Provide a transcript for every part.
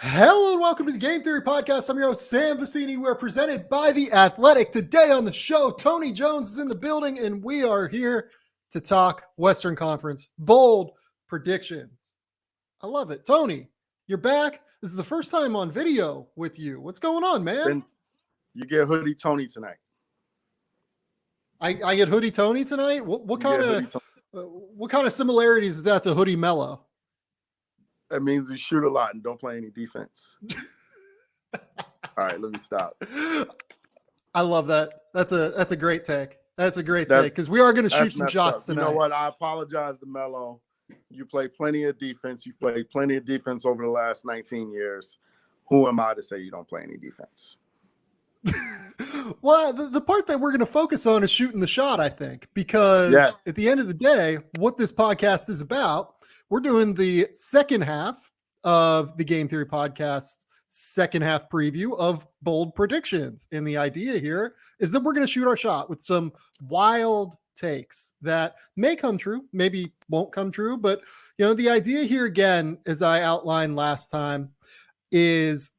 Hello and welcome to the Game Theory Podcast. I'm your host, Sam Vecenie. We're presented by The Athletic. Today on the show, Tony Jones is in the building, and we are here to talk Western Conference bold predictions. I love it. Tony, you're back. This is the first time on video with you. What's going on, man? Then you get Hoodie Tony tonight. I get Hoodie Tony tonight? What kind of similarities is that to Hoodie Mello? That means you shoot a lot and don't play any defense. All right, let me stop. I love that. That's a great take. That's a great take because we are going to shoot some shots tonight. You know what? I apologize to Mello. You play plenty of defense. You played plenty of defense over the last 19 years. Who am I to say you don't play any defense? Well, the part that we're going to focus on is shooting the shot, I think, because at the end of the day, what this podcast is about, we're doing the second half of the Game Theory Podcast's second half preview of bold predictions. And the idea here is that we're going to shoot our shot with some wild takes that may come true, maybe won't come true. But, you know, the idea here, again, as I outlined last time, is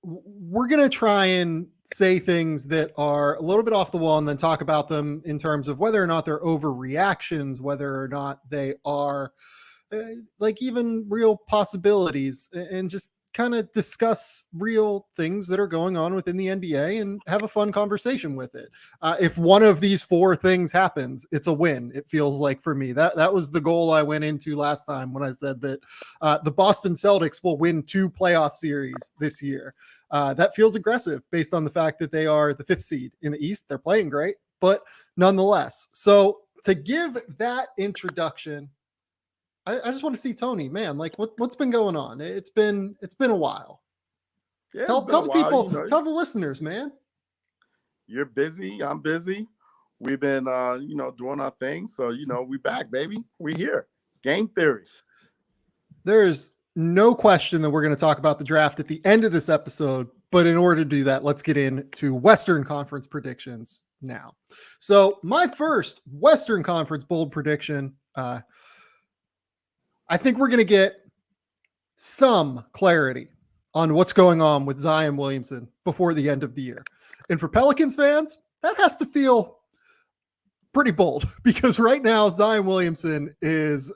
we're going to try and say things that are a little bit off the wall and then talk about them in terms of whether or not they're overreactions, whether or not they are like even real possibilities, and just kind of discuss real things that are going on within the NBA and have a fun conversation with it. If one of these four things happens, it's a win. It feels like for me, that was the goal I went into last time when I said that the Boston Celtics will win 2 playoff series this year. That feels aggressive based on the fact that they are the 5th seed in the East. They're playing great, but nonetheless. So to give that introduction, I just want to see Tony, man. Like, what's been going on? It's been a while. Yeah, tell the people, tell the listeners, man. You're busy. I'm busy. We've been, doing our thing. So, we back, baby. We here. Game Theory. There's no question that we're going to talk about the draft at the end of this episode. But in order to do that, let's get into Western Conference predictions now. So my first Western Conference bold prediction, I think we're going to get some clarity on what's going on with Zion Williamson before the end of the year. And for Pelicans fans, that has to feel pretty bold because right now Zion Williamson is,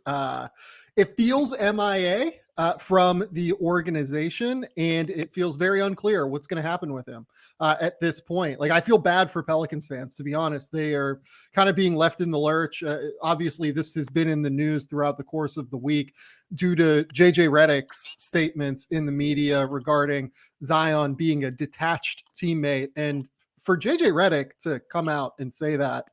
it feels MIA from the organization, and it feels very unclear what's going to happen with him at this point. Like, I feel bad for Pelicans fans, to be honest. They are kind of being left in the lurch. Obviously, this has been in the news throughout the course of the week due to JJ Redick's statements in the media regarding Zion being a detached teammate. And for JJ Redick to come out and say that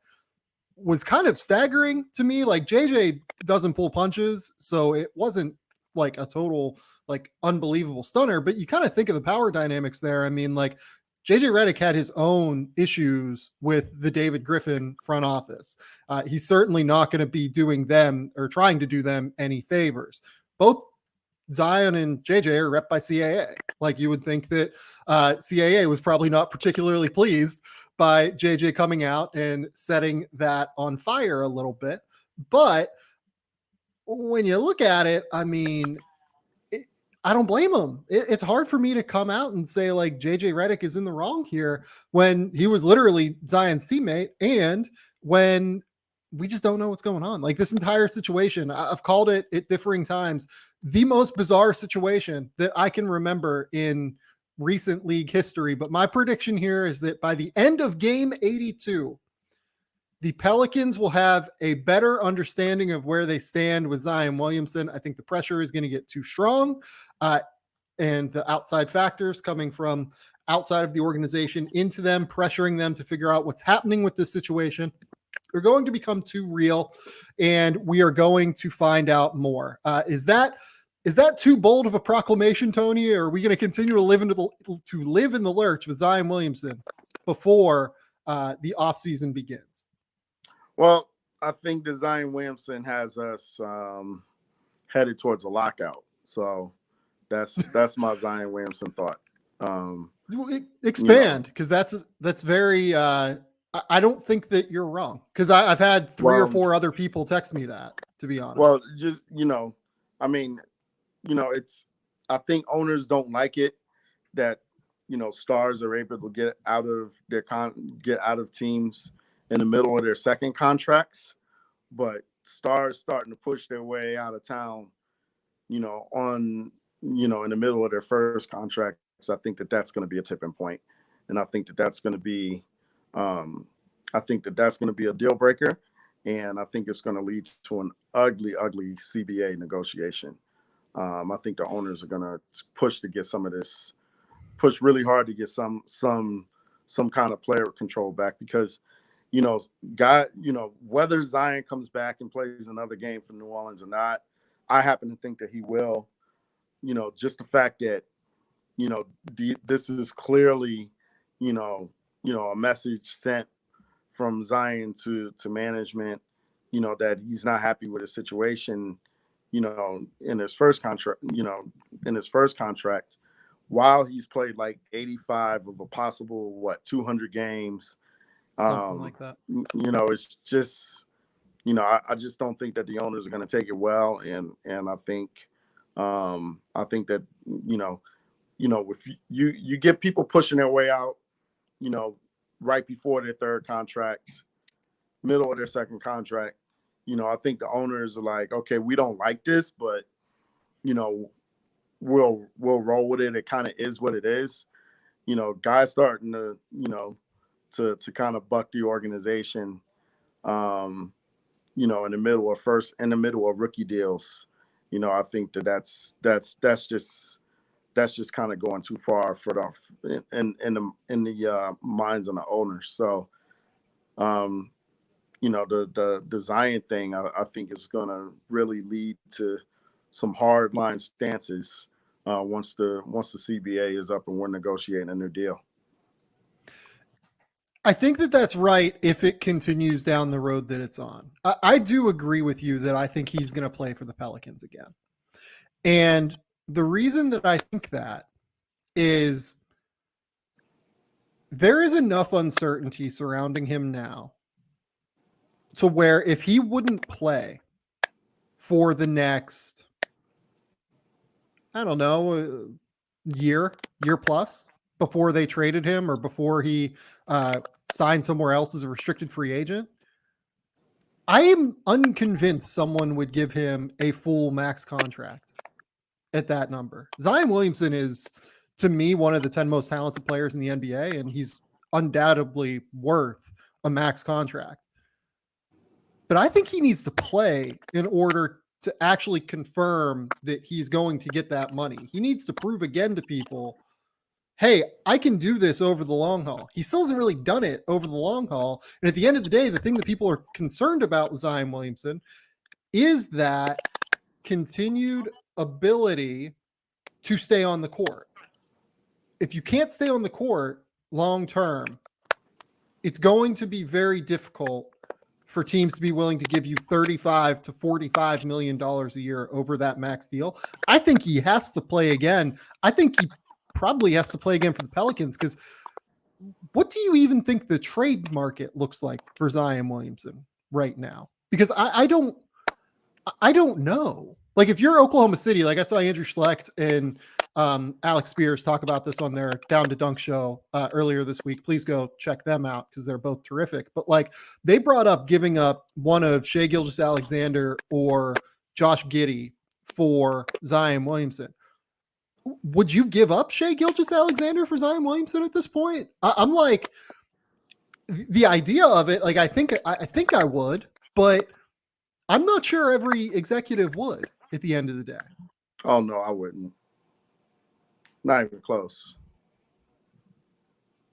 was kind of staggering to me. Like, JJ doesn't pull punches, so it wasn't like a total like unbelievable stunner, but you kind of think of the power dynamics there. I mean, like, JJ Redick had his own issues with the David Griffin front office. He's certainly not going to be doing them or trying to do them any favors. Both Zion and JJ are rep by CAA. Like, you would think that CAA was probably not particularly pleased by JJ coming out and setting that on fire a little bit. But when you look at it, I mean, I don't blame him. It's hard for me to come out and say like JJ Redick is in the wrong here when he was literally Zion's teammate and when we just don't know what's going on. Like, this entire situation, I've called it at differing times, the most bizarre situation that I can remember in recent league history. But my prediction here is that by the end of game 82, the Pelicans will have a better understanding of where they stand with Zion Williamson. I think the pressure is going to get too strong, and the outside factors coming from outside of the organization into them, pressuring them to figure out what's happening with this situation, are going to become too real, and we are going to find out more. Is that too bold of a proclamation, Tony? Or are we going to continue to live in the lurch with Zion Williamson before the offseason begins? Well, I think the Zion Williamson has us headed towards a lockout. So that's my Zion Williamson thought. Expand, because that's very. I don't think that you're wrong, because I've had three or four other people text me that. To be honest, well, just I mean, it's I think owners don't like it that stars are able to get out of teams in the middle of their second contracts, but stars starting to push their way out of town, in the middle of their first contracts. I think that that's going to be a tipping point, and I think that that's going to be, a deal breaker, and I think it's going to lead to an ugly, ugly CBA negotiation. I think the owners are going to push really hard to get some kind of player control back because, whether Zion comes back and plays another game for New Orleans or not, I happen to think that he will. Just the fact that, this is clearly, a message sent from Zion to management, that he's not happy with his situation, in his first contract, while he's played like 85 of a possible 200 games. Something like that. It's just, I just don't think that the owners are going to take it well, and I think that if you get people pushing their way out, right before their third contract, middle of their second contract, I think the owners are like, okay, we don't like this, but we'll roll with it. It kind of is what it is. Guys starting to to kind of buck the organization. In the middle of rookie deals. I think that's just kind of going too far for the in the minds of the owners. So, the Zion thing, I think is going to really lead to some hard line stances once the CBA is up and we're negotiating a new deal. I think that that's right if it continues down the road that it's on. I do agree with you that I think he's going to play for the Pelicans again. And the reason that I think that is there is enough uncertainty surrounding him now to where if he wouldn't play for the next, I don't know, year plus before they traded him or before he signed somewhere else as a restricted free agent, I am unconvinced someone would give him a full max contract at that number. Zion Williamson is, to me, one of the 10 most talented players in the NBA, and he's undoubtedly worth a max contract. But I think he needs to play in order to actually confirm that he's going to get that money. He needs to prove again to people, hey, I can do this over the long haul. He still hasn't really done it over the long haul. And at the end of the day, the thing that people are concerned about with Zion Williamson is that continued ability to stay on the court. If you can't stay on the court long term, it's going to be very difficult for teams to be willing to give you $35 to $45 million a year over that max deal. I think he has to play again. I think he probably has to play again for the Pelicans, because what do you even think the trade market looks like for Zion Williamson right now? Because I don't know. Like, if you're Oklahoma City, like I saw Andrew Schlecht and Alex Spears talk about this on their Down to Dunk show earlier this week. Please go check them out because they're both terrific. But like, they brought up giving up one of Shai Gilgeous-Alexander or Josh Giddey for Zion Williamson. Would you give up Shai Gilgeous-Alexander for Zion Williamson at this point? I'm like, the idea of it, like, I think I would, but I'm not sure every executive would at the end of the day. Oh, no, I wouldn't. Not even close.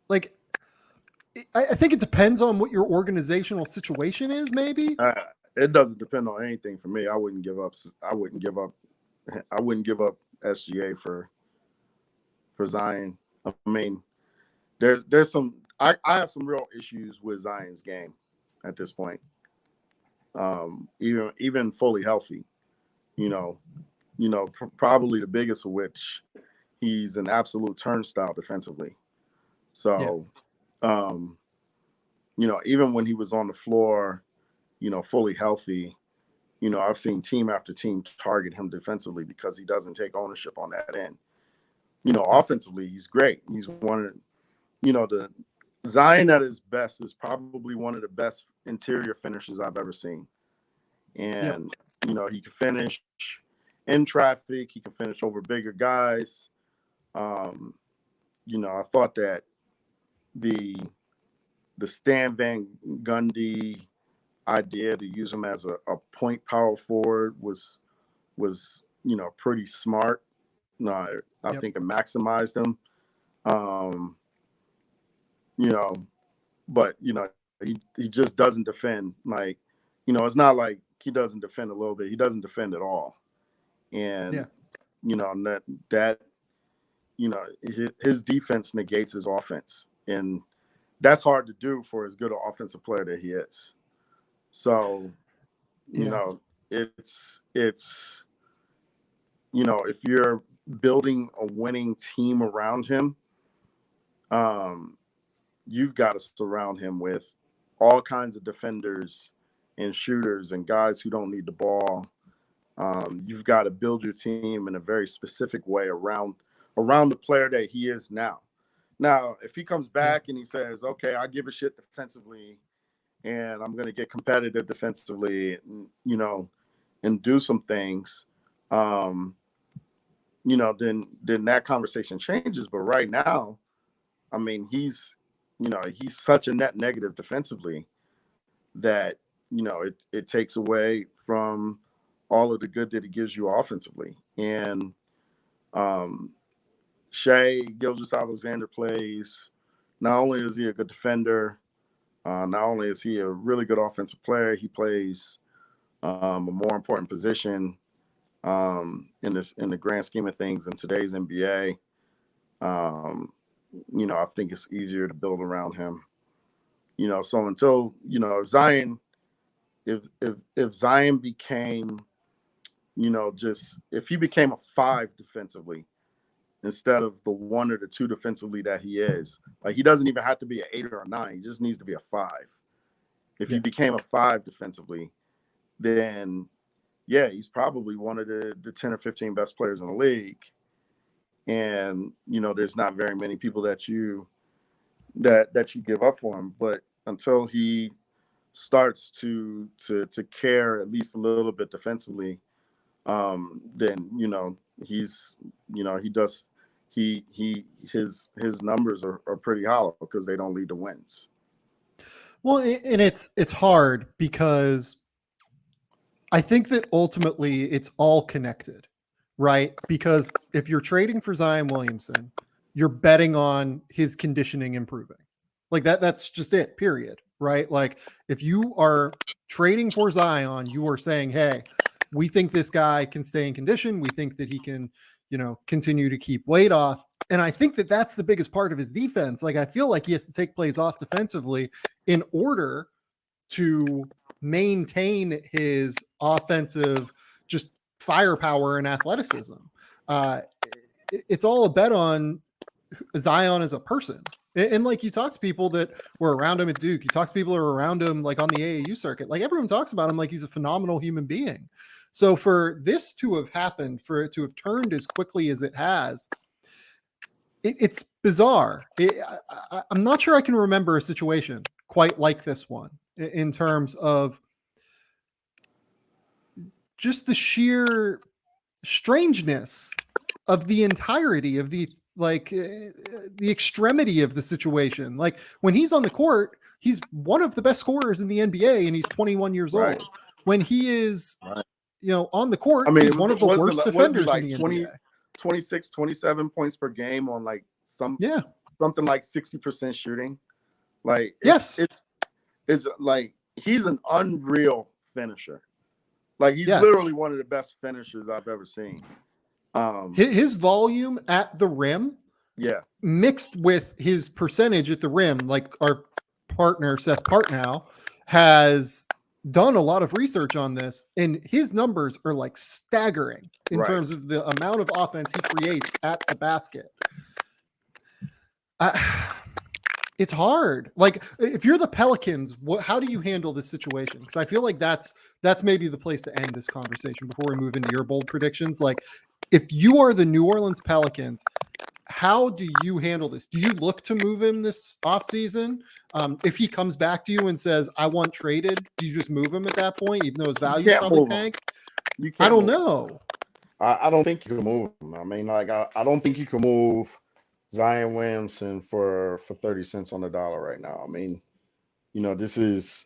Like, I think it depends on what your organizational situation is, maybe. It doesn't depend on anything for me. I wouldn't give up SGA for Zion. I mean, there's some. I have some real issues with Zion's game at this point. Even fully healthy, probably the biggest of which, he's an absolute turnstile defensively. So, even when he was on the floor, fully healthy, I've seen team after team target him defensively because he doesn't take ownership on that end. Offensively, he's great. He's one of, the Zion at his best is probably one of the best interior finishers I've ever seen. And, he can finish in traffic. He can finish over bigger guys. I thought that the Stan Van Gundy idea to use him as a point power forward was pretty smart. I think it maximized him. But he just doesn't defend. Like, it's not like he doesn't defend a little bit. He doesn't defend at all. And his defense negates his offense, and that's hard to do for as good an offensive player that he is. So, it's if you're building a winning team around him, you've got to surround him with all kinds of defenders and shooters and guys who don't need the ball. You've got to build your team in a very specific way around the player that he is now. Now, if he comes back and he says, okay, I give a shit defensively and I'm going to get competitive defensively, and do some things, then that conversation changes. But right now, I mean, he's such a net negative defensively that, it takes away from all of the good that he gives you offensively. And Shai Gilgeous-Alexander plays. Not only is he a good defender, not only is he a really good offensive player, he plays a more important position in the grand scheme of things in today's NBA. I think it's easier to build around him. So until Zion, if Zion became, if he became a 5 defensively instead of the 1 or the 2 defensively that he is, like, he doesn't even have to be an 8 or a 9. He just needs to be a 5. If he became a 5 defensively, then he's probably one of the 10 or 15 best players in the league. And, there's not very many people that you give up for him. But until he starts to care at least a little bit defensively, then, his numbers are pretty hollow because they don't lead to wins. Well, and it's hard because I think that ultimately it's all connected, right? Because if you're trading for Zion Williamson, you're betting on his conditioning improving. Like that's just it, period, right? Like, if you are trading for Zion, you are saying, hey, we think this guy can stay in condition. We think that he can, continue to keep weight off. And I think that that's the biggest part of his defense. Like, I feel like he has to take plays off defensively in order to maintain his offensive just firepower and athleticism. It's all a bet on Zion as a person. And like, you talk to people that were around him at Duke, you talk to people who are around him like on the AAU circuit, like everyone talks about him like he's a phenomenal human being. So for this to have happened, for it to have turned as quickly as it has, it's bizarre. I'm not sure I can remember a situation quite like this one in terms of just the sheer strangeness of the entirety of the extremity of the situation. Like, when he's on the court, he's one of the best scorers in the NBA and he's 21 years old. When he is, on the court, he's one of the worst defenders in the NBA. 26, 27 points per game on like something like 60% shooting. Like, it's like, he's an unreal finisher. Like, he's literally one of the best finishers I've ever seen. His volume at the rim, mixed with his percentage at the rim, like our partner Seth Partnow has done a lot of research on this, and his numbers are like staggering in terms of the amount of offense he creates at the basket. It's hard. Like if you're the Pelicans, how do you handle this situation? Because I feel like that's maybe the place to end this conversation before we move into your bold predictions. Like if you are the New Orleans Pelicans, how do you handle this? Do you look to move him this offseason? If he comes back to you and says, I want traded, do you just move him at that point, even though his You value's can't probably move him. tanked? You I can't don't move him. know. I don't think you can move him. I mean, like I don't think you can move Zion Williamson for 30 cents on the dollar right now. I mean, this is,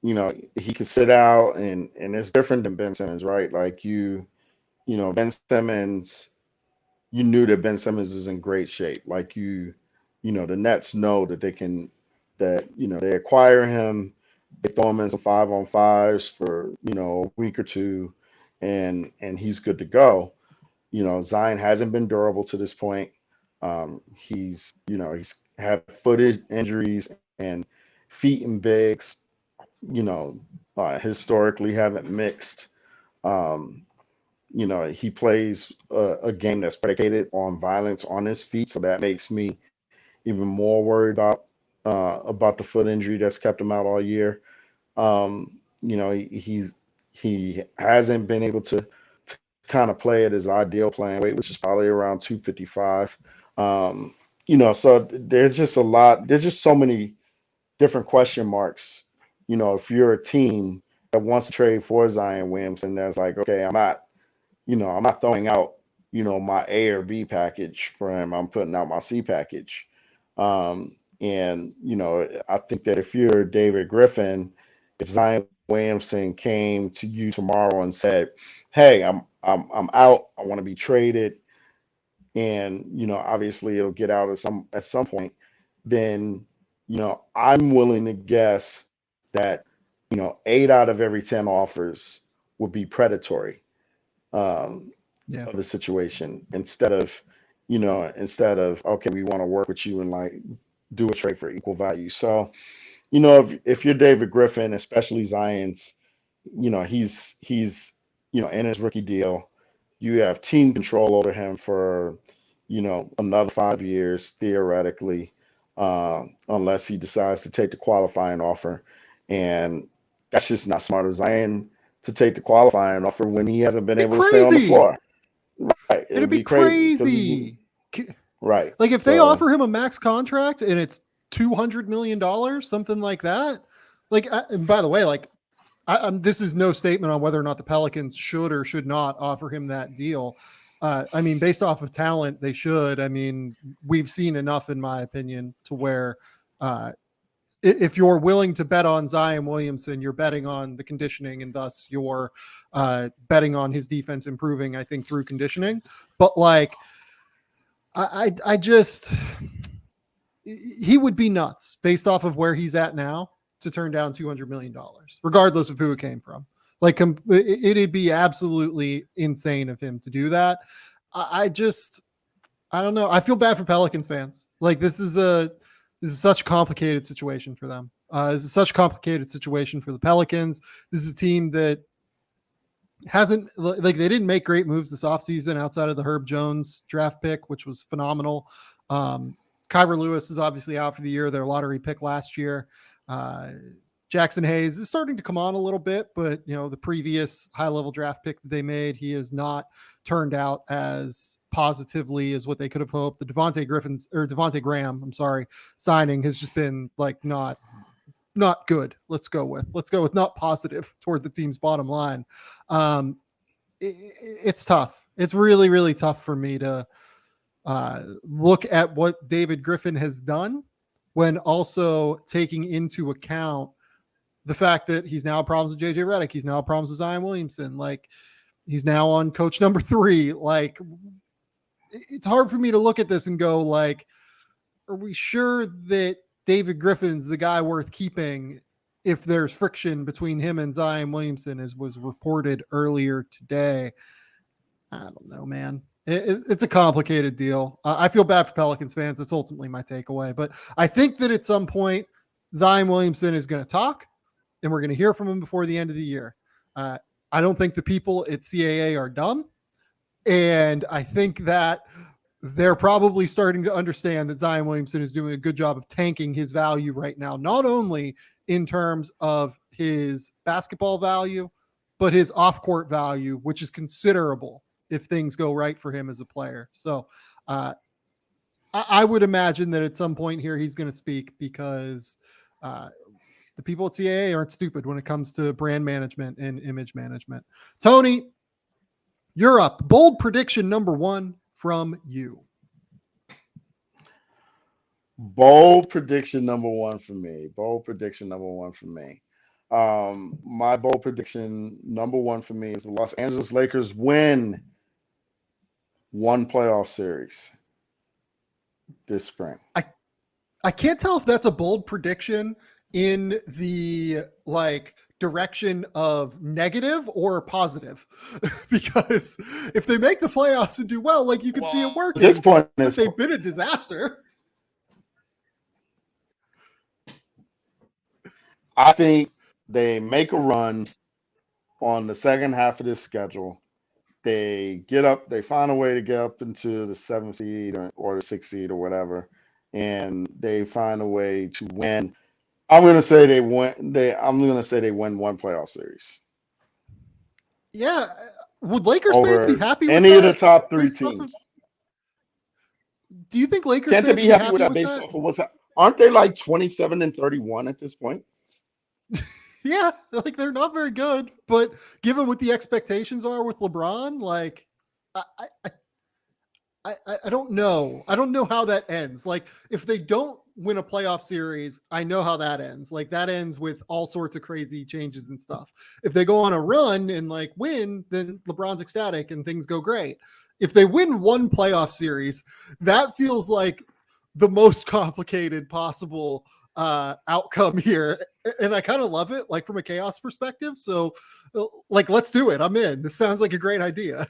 he could sit out and it's different than Ben Simmons, right? Like Ben Simmons, you knew that Ben Simmons is in great shape. Like the Nets know that they acquire him, they throw him in some 5-on-5s for, a week or two and he's good to go. Zion hasn't been durable to this point. He's had foot injuries and feet and bigs, historically haven't mixed. Um, he plays a game that's predicated on violence on his feet, so that makes me even more worried about the foot injury that's kept him out all year. He hasn't been able to kind of play at his ideal playing weight, which is probably around 255. So there's just so many different question marks. If you're a team that wants to trade for Zion Williamson, that's like, okay, I'm not throwing out, my A or B package for him. I'm putting out my C package. And I think that if you're David Griffin, if Zion Williamson came to you tomorrow and said, "Hey, I'm out. I want to be traded," and obviously it'll get out at some point, then I'm willing to guess that 8 out of every 10 offers would be predatory. Um, Yeah. of the situation instead of okay, we want to work with you and like do a trade for equal value. So if you're David Griffin, especially Zion's, he's in his rookie deal, you have team control over him for another 5 years theoretically, unless he decides to take the qualifying offer, and that's just not smart of Zion to take the qualifying offer when he hasn't been It'd be able to stay on the crazy. floor. Right. It It'd would be be crazy because crazy. right. Like if they So offer him a max contract and it's $200 million, something like that. Like, and by the way, like this is no statement on whether or not the Pelicans should or should not offer him that deal. I mean, based off of talent, they should. I mean, we've seen enough, in my opinion, to where if you're willing to bet on Zion Williamson, you're betting on the conditioning, and thus you're betting on his defense improving, I think, through conditioning. But like, I just, he would be nuts based off of where he's at now to turn down $200 million, regardless of who it came from. Like it'd be absolutely insane of him to do that. I don't know. I feel bad for Pelicans fans. Like this is such a complicated situation for them. This is such a complicated situation for the Pelicans. This is a team that hasn't, like, they didn't make great moves this offseason outside of the Herb Jones draft pick, which was phenomenal. Kyra Lewis is obviously out for the year, their lottery pick last year. Jackson Hayes is starting to come on a little bit, but the previous high-level draft pick that they made, he has not turned out as positively as what they could have hoped. The Devontae Graham, I'm sorry, signing has just been like not good. Let's go with not positive toward the team's bottom line. It's tough. It's really, really tough for me to look at what David Griffin has done when also taking into account the fact that he's now problems with JJ Redick. He's now problems with Zion Williamson. Like he's now on coach number 3. Like it's hard for me to look at this and go like, are we sure that David Griffin's the guy worth keeping if there's friction between him and Zion Williamson, as was reported earlier today? I don't know, man. It's a complicated deal. I feel bad for Pelicans fans. That's ultimately my takeaway. But I think that at some point, Zion Williamson is going to talk, and we're going to hear from him before the end of the year. I don't think the people at CAA are dumb. And I think that they're probably starting to understand that Zion Williamson is doing a good job of tanking his value right now, not only in terms of his basketball value, but his off-court value, which is considerable if things go right for him as a player. So I would imagine that at some point here he's going to speak, because the people at CAA aren't stupid when it comes to brand management and image management. Tony, you're up. Bold prediction number 1 from you. Bold prediction number 1 for me. My bold prediction number 1 for me is the Los Angeles Lakers win one playoff series this spring. I can't tell if that's a bold prediction in the direction of negative or positive, because if they make the playoffs and do well, you can see it working. At this point, but they've been a disaster. I think they make a run on the second half of this schedule. They find a way to get up into the 7th seed or the 6th seed or whatever, and they find a way to win. I'm going to say they win one playoff series. Yeah. Would Lakers fans be happy with any that? of the top 3 teams? Do you think Lakers Can't fans they be happy with that based off of what's happening? Aren't they 27-31 at this point? Yeah, they're not very good, but given what the expectations are with LeBron, I don't know. I don't know how that ends. If they don't win a playoff series, I know how that ends. That ends with all sorts of crazy changes and stuff. If they go on a run and win, then LeBron's ecstatic and things go great. If they win one playoff series, that feels like the most complicated possible outcome here, and I kind of love it, from a chaos perspective. So let's do it. I'm in. This sounds like a great idea.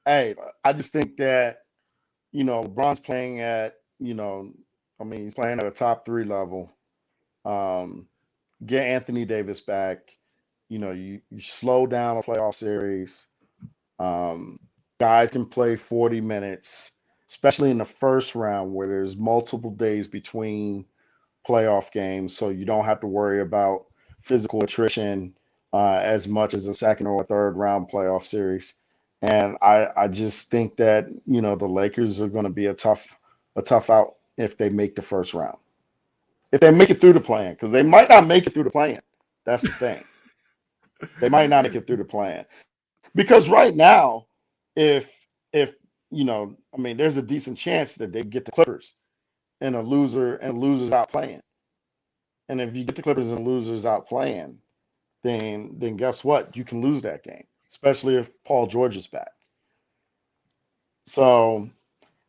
Hey, I just think that LeBron's playing at he's playing at a top 3 level. Get Anthony Davis back. You slow down a playoff series. Guys can play 40 minutes, especially in the first round where there's multiple days between playoff games, so you don't have to worry about physical attrition as much as a second or a third round playoff series. And I just think that the Lakers are going to be a tough out if they make the first round. If they make it through the play-in, because they might not make it through the play-in. That's the thing. They might not make it through the play-in. Because right now, if there's a decent chance that they get the Clippers and losers out playing. And if you get the Clippers and losers out playing, then guess what? You can lose that game, especially if Paul George is back. So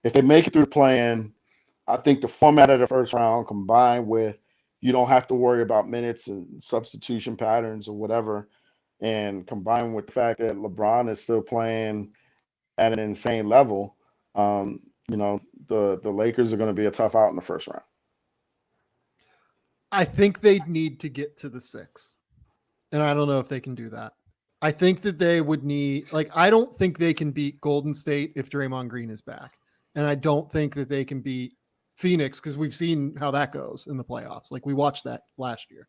if they make it through the play-in, I think the format of the first round combined with you don't have to worry about minutes and substitution patterns or whatever, and combined with the fact that LeBron is still playing at an insane level, the Lakers are going to be a tough out in the first round. I think they'd need to get to the 6, and I don't know if they can do that. I think that they would need, I don't think they can beat Golden State if Draymond Green is back, and I don't think that they can beat Phoenix because we've seen how that goes in the playoffs. We watched that last year.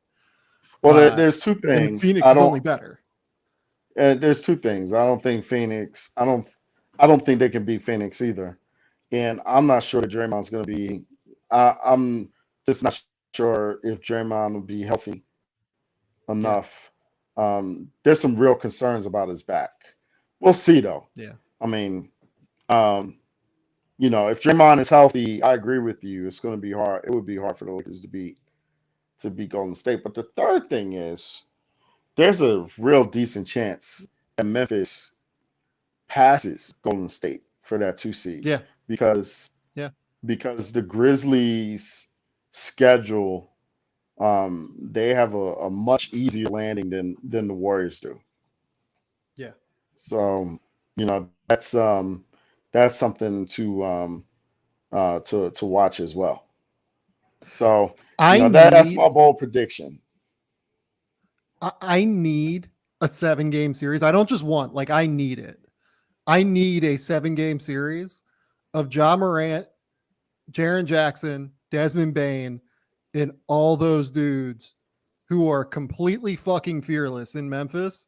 Well, there's 2 things. And Phoenix is only better. There's 2 things. I don't think they can beat Phoenix either. And I'm not sure that Draymond's going to be. I'm just not sure if Draymond will be healthy enough. Yeah. There's some real concerns about his back. We'll see, though. Yeah. If Draymond is healthy, I agree with you. It's going to be hard. It would be hard for the Lakers to beat Golden State. But the third thing is, there's a real decent chance that Memphis passes Golden State for that 2 seed. Yeah. Because the Grizzlies' schedule, they have a much easier landing than the Warriors do. Yeah. So that's something to watch as well. So that's my bold prediction. I need a 7-game series. I don't just want, I need it. I need a 7-game series of Ja Morant, Jaren Jackson, Desmond Bane, and all those dudes who are completely fucking fearless in Memphis,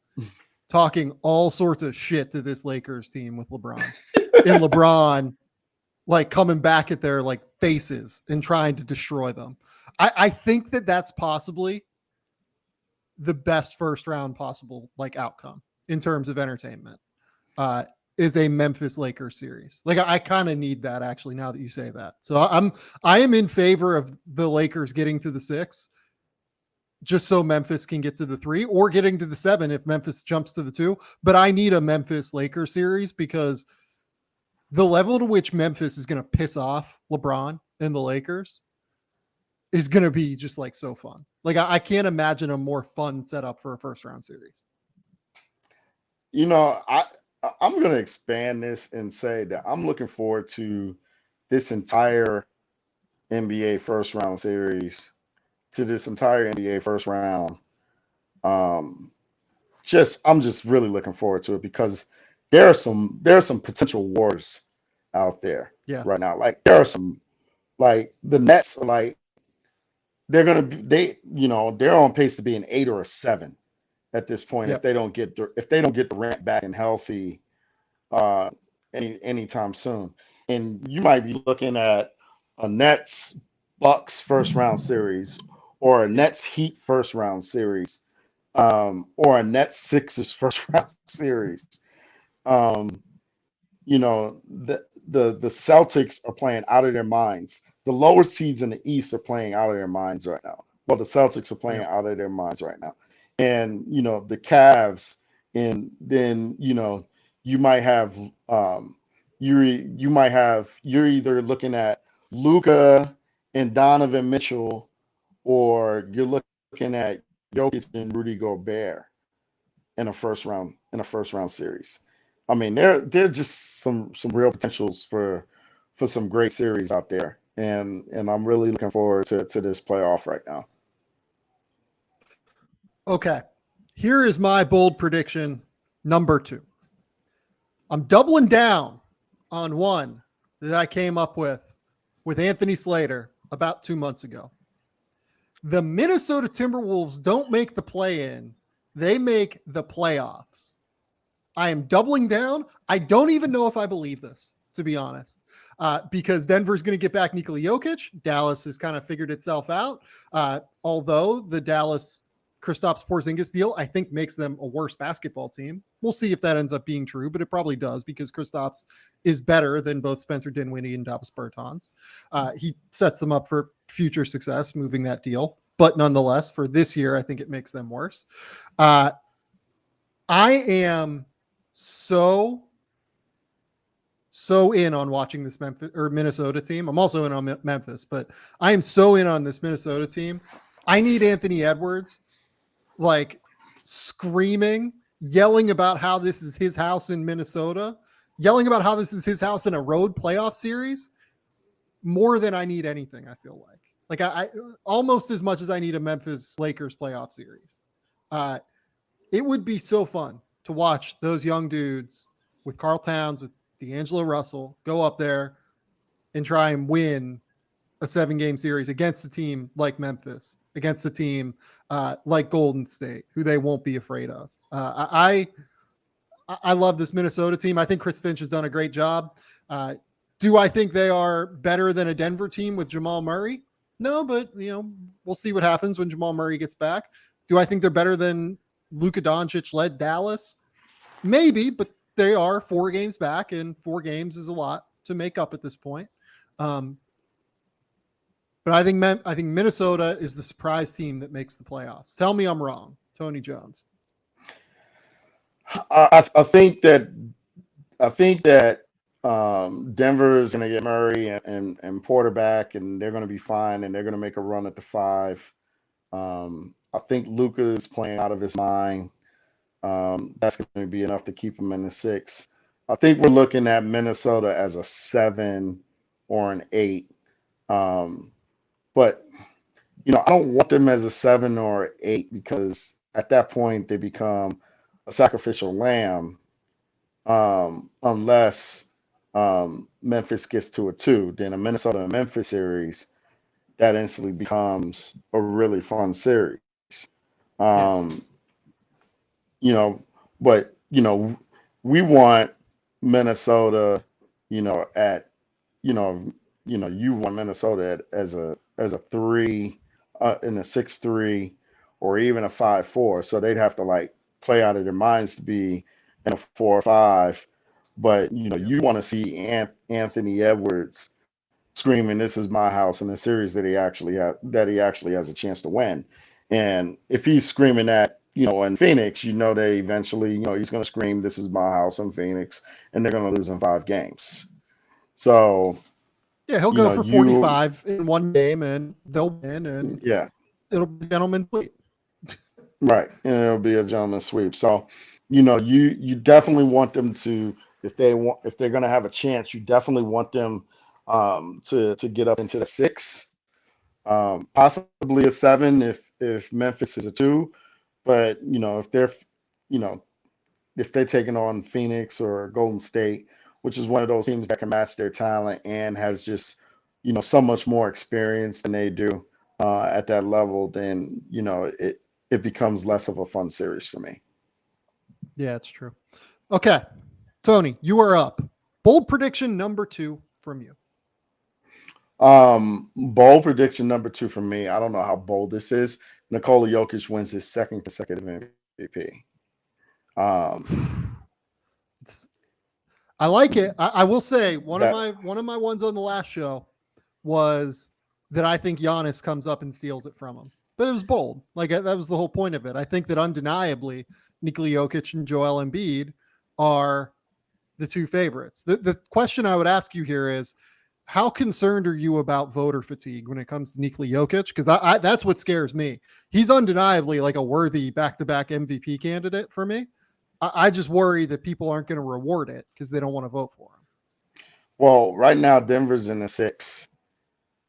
talking all sorts of shit to this Lakers team with LeBron. And LeBron like coming back at their like faces and trying to destroy them. I think that that's possibly the best first round possible like outcome in terms of entertainment. Is a Memphis Lakers series. Like I kind of need that actually now that you say that. So I am in favor of the Lakers getting to the 6 just so Memphis can get to the 3 or getting to the 7 if Memphis jumps to the 2. But I need a Memphis Lakers series because the level to which Memphis is going to piss off LeBron and the Lakers is going to be just like so fun. Like I can't imagine a more fun setup for a first round series. You know, I'm going to expand this and say that I'm looking forward to this entire NBA first round series, to this entire NBA first round. I'm just really looking forward to it because there are some potential wars out there right now. Like there are some, like the Nets are like they're on pace to be an 8 or a 7 at this point if they don't get Durant back and healthy anytime soon. And you might be looking at a Nets Bucks first round series or a Nets Heat first round series or a Nets Sixers first round series. The Celtics are playing out of their minds. The lower seeds in the East are playing out of their minds right now. Well, the Celtics are playing out of their minds right now. And, the Cavs, and then, you might have you're either looking at Luka and Donovan Mitchell, or you're looking at Jokic and Rudy Gobert in a first round series. I mean, there are just some real potentials for some great series out there, and I'm really looking forward to this playoff right now. Okay, here is my bold prediction number 2. I'm doubling down on one that I came up with Anthony Slater about 2 months ago. The Minnesota Timberwolves don't make the play-in, they make the playoffs. I am doubling down. I don't even know if I believe this, to be honest, because Denver's going to get back Nikola Jokic. Dallas has kind of figured itself out, although the Dallas Kristaps Porzingis deal, I think, makes them a worse basketball team. We'll see if that ends up being true, but it probably does because Kristaps is better than both Spencer Dinwiddie and Davis Bertans. He sets them up for future success moving that deal, but nonetheless, for this year, I think it makes them worse. I am so in on watching this Minnesota team. I'm also in on Memphis, but I am so in on this Minnesota team. I need Anthony Edwards like screaming, yelling about how this is his house in Minnesota, yelling about how this is his house in a road playoff series more than I need anything. I feel like I almost as much as I need a Memphis Lakers playoff series. It would be so fun to watch those young dudes with Karl Towns, with D'Angelo Russell go up there and try and win a 7-game series against a team like Memphis, against a team like Golden State, who they won't be afraid of. I love this Minnesota team. I think Chris Finch has done a great job. Do I think they are better than a Denver team with Jamal Murray? No, but we'll see what happens when Jamal Murray gets back. Do I think they're better than Luka Doncic led Dallas? Maybe, but they are 4 games back, and 4 games is a lot to make up at this point. But I think Minnesota is the surprise team that makes the playoffs. Tell me I'm wrong, Tony Jones. I think that Denver is going to get Murray and Porter back, and they're going to be fine, and they're going to make a run at the 5. I think Luka is playing out of his mind. That's going to be enough to keep him in the 6. I think we're looking at Minnesota as a 7 or an 8. But I don't want them as a 7 or 8 because at that point they become a sacrificial lamb unless Memphis gets to a 2. Then a Minnesota and Memphis series, that instantly becomes a really fun series. Yeah. Um, you know, but we want Minnesota, at you know, you want Minnesota as a 3 in a 6-3 or even a 5-4. So they'd have to like play out of their minds to be in a 4-5. But Yep. you want to see Anthony Edwards screaming, "This is my house," in a series that he actually has a chance to win. And if he's screaming that, in Phoenix, that eventually, he's going to scream, "This is my house" in Phoenix, and they're going to lose in 5 games. So, Yeah, he'll go for you, 45 in one game and they'll win and yeah, it'll be gentleman's sweep. right. And it'll be a gentleman's sweep. So, you definitely want them to, if they're going to have a chance, you definitely want them to get up into the 6, possibly a 7 if Memphis is a 2. But you know, if they're taking on Phoenix or Golden State, which is one of those teams that can match their talent and has just so much more experience than they do at that level, then it becomes less of a fun series for me. Yeah, it's true. Okay. Tony, you are up. Bold prediction number 2 from you. Bold prediction number 2 for me. I don't know how bold this is. Nikola Jokic wins his second consecutive MVP. Um, It's I like it. I will say that one of my ones on the last show was that I think Giannis comes up and steals it from him. But it was bold. Like that was the whole point of it. I think that undeniably Nikola Jokic and Joel Embiid are the 2 favorites. The question I would ask you here is how concerned are you about voter fatigue when it comes to Nikola Jokic? Because I that's what scares me. He's undeniably like a worthy back-to-back MVP candidate for me. I just worry that people aren't going to reward it because they don't want to vote for him. well, right now Denver's in the 6,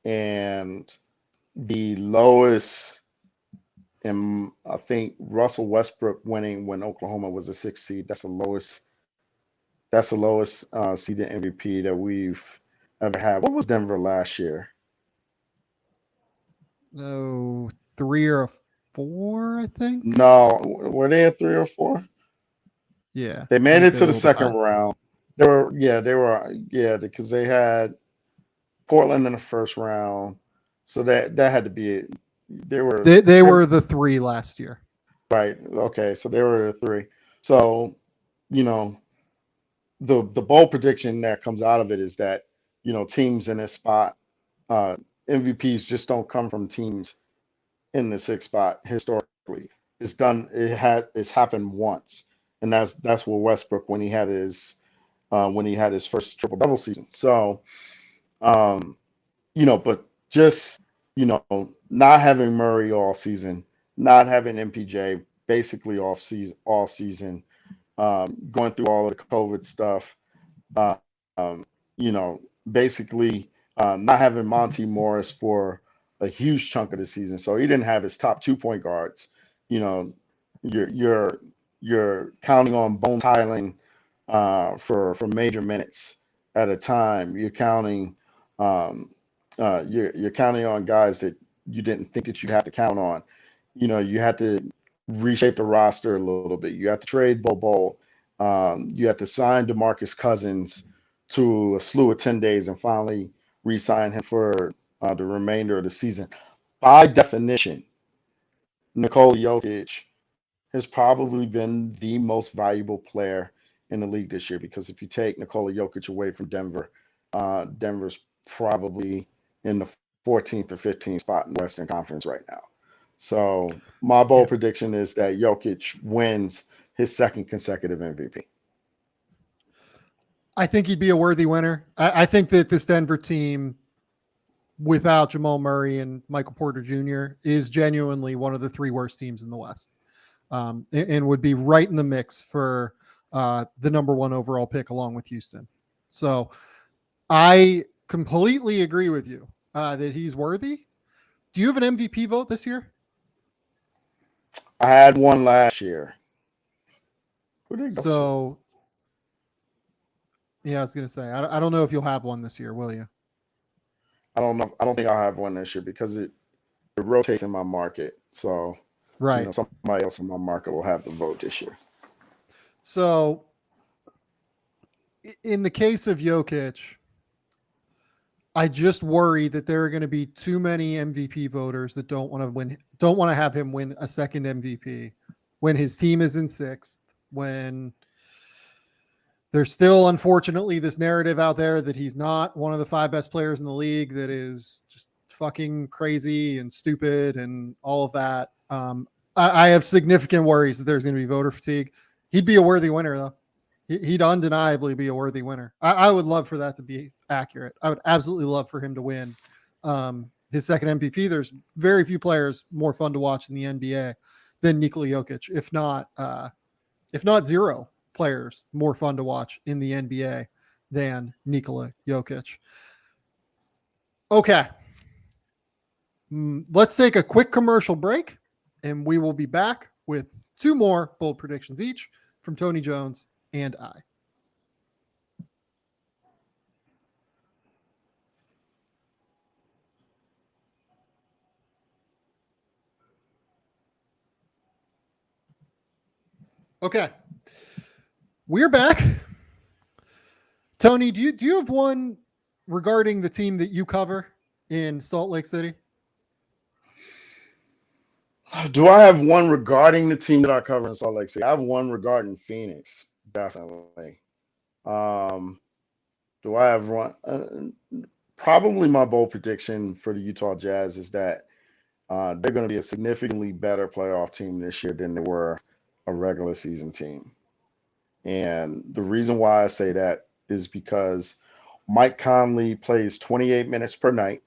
and the lowest, and I think Russell Westbrook winning when Oklahoma was a 6 seed. That's the lowest. That's the lowest seeded MVP that we've ever had. What was Denver last year? No, 3 or 4, I think. No, were they a 3 or 4? Yeah, They I made think it they're to a the little bit second high. round. They were, because they had Portland in the first round, so that had to be it. They They were were the 3 last year. right. Okay, so they were a 3. So you know the bold prediction that comes out of it is that teams in this spot, uh, MVPs just don't come from teams in the 6th spot historically. It's happened once, and that's where Westbrook when he had his first triple double season. So um, but just not having Murray all season, not having MPJ basically off season all season, going through all of the COVID stuff, um, basically not having Monty Morris for a huge chunk of the season. So he didn't have his top 2 point guards. You know, you're you're you're counting on Bones Highland for major minutes at a time. Um, you're counting on guys that you didn't think that you'd have to count on. You had to reshape the roster a little bit. You had to trade Bobo. You had to sign DeMarcus Cousins to a slew of 10 days and finally re-sign him for the remainder of the season. By definition, Nikola Jokic has probably been the most valuable player in the league this year, because if you take Nikola Jokic away from Denver, Denver's probably in the 14th or 15th spot in the Western Conference right now. So my Yeah. bold prediction is that Jokic wins his second consecutive MVP. I think he'd be a worthy winner. I think that this Denver team, without Jamal Murray and Michael Porter Jr., is genuinely one of the 3 worst teams in the West, and would be right in the mix for the number 1 overall pick along with Houston. So I completely agree with you that he's worthy. Do you have an MVP vote this year? I had one last year. Who did it go to? So Yeah, I was going to say, I don't know if you'll have one this year, will you? I don't know. I don't think I'll have one this year because it rotates in my market. So, Right. somebody else in my market will have the vote this year. So, in the case of Jokic, I just worry that there are going to be too many MVP voters that don't want to have him win a second MVP when his team is in sixth, when there's still, unfortunately, this narrative out there that he's not one of the 5 best players in the league, that is just fucking crazy and stupid and all of that. I have significant worries that there's going to be voter fatigue. He'd be a worthy winner, though. He'd undeniably be a worthy winner. I would love for that to be accurate. I would absolutely love for him to win his second MVP. There's very few players more fun to watch in the NBA than Nikola Jokic, if not zero players more fun to watch in the NBA than Nikola Jokic. Okay. Let's take a quick commercial break, and we will be back with 2 more bold predictions each from Tony Jones and I. Okay. We're back. Tony, do you have one regarding the team that you cover in Salt Lake City? Do I have one regarding the team that I cover in Salt Lake City? I have one regarding Phoenix, definitely. Do I have one? Probably my bold prediction for the Utah Jazz is that they're going to be a significantly better playoff team this year than they were a regular season team. And the reason why I say that is because Mike Conley plays 28 minutes per night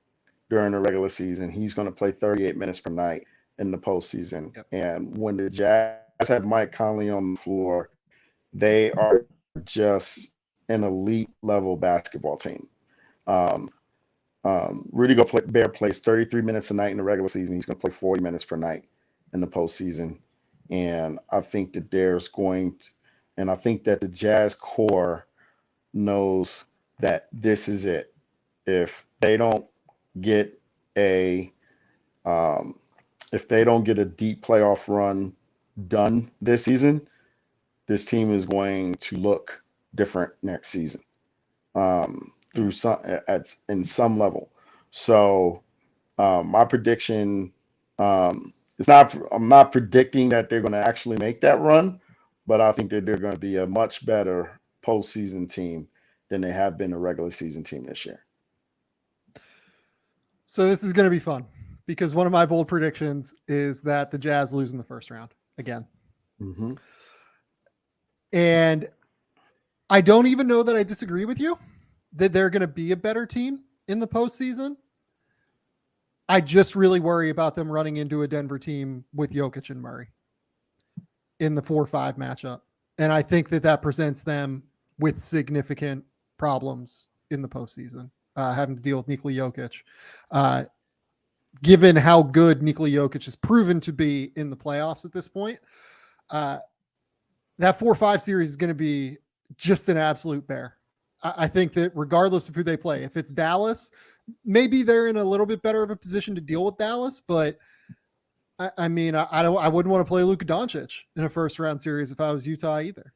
during the regular season. He's going to play 38 minutes per night in the postseason. Yep. And when the Jazz have Mike Conley on the floor, they are just an elite level basketball team. Rudy Gobert plays 33 minutes a night in the regular season. He's going to play 40 minutes per night in the postseason. And I think that I think that the Jazz core knows that this is it. If they don't get a deep playoff run done this season, this team is going to look different next season in some level. So my prediction is not. I'm not predicting that they're going to actually make that run, but I think that they're going to be a much better postseason team than they have been a regular season team this year. So this is going to be fun because one of my bold predictions is that the Jazz lose in the first round again. Mm-hmm. And I don't even know that I disagree with you that they're going to be a better team in the postseason. I just really worry about them running into a Denver team with Jokic and Murray in the 4-5 matchup. And I think that presents them with significant problems in the postseason, having to deal with Nikola Jokic. Given how good Nikola Jokic has proven to be in the playoffs at this point, that 4-5 series is going to be just an absolute bear. I think that regardless of who they play, if it's Dallas, maybe they're in a little bit better of a position to deal with Dallas, but I wouldn't want to play Luka Doncic in a first round series if I was Utah either.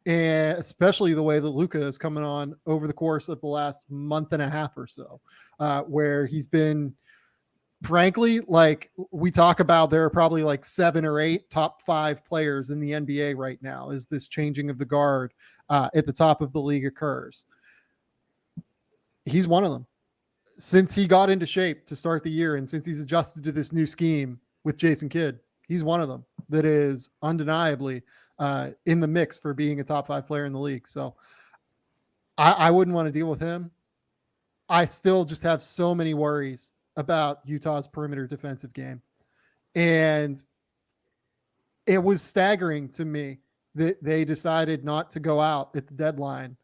And especially the way that Luka is coming on over the course of the last month and a half or so, where he's been, frankly, like we talk about, there are probably like 7 or 8 top 5 players in the NBA right now as this changing of the guard at the top of the league occurs. He's one of them. Since he got into shape to start the year and since he's adjusted to this new scheme with Jason Kidd, he's one of them that is undeniably in the mix for being a top 5 player in the league. So I wouldn't want to deal with him. I still just have so many worries about Utah's perimeter defensive game. And it was staggering to me that they decided not to go out at the deadline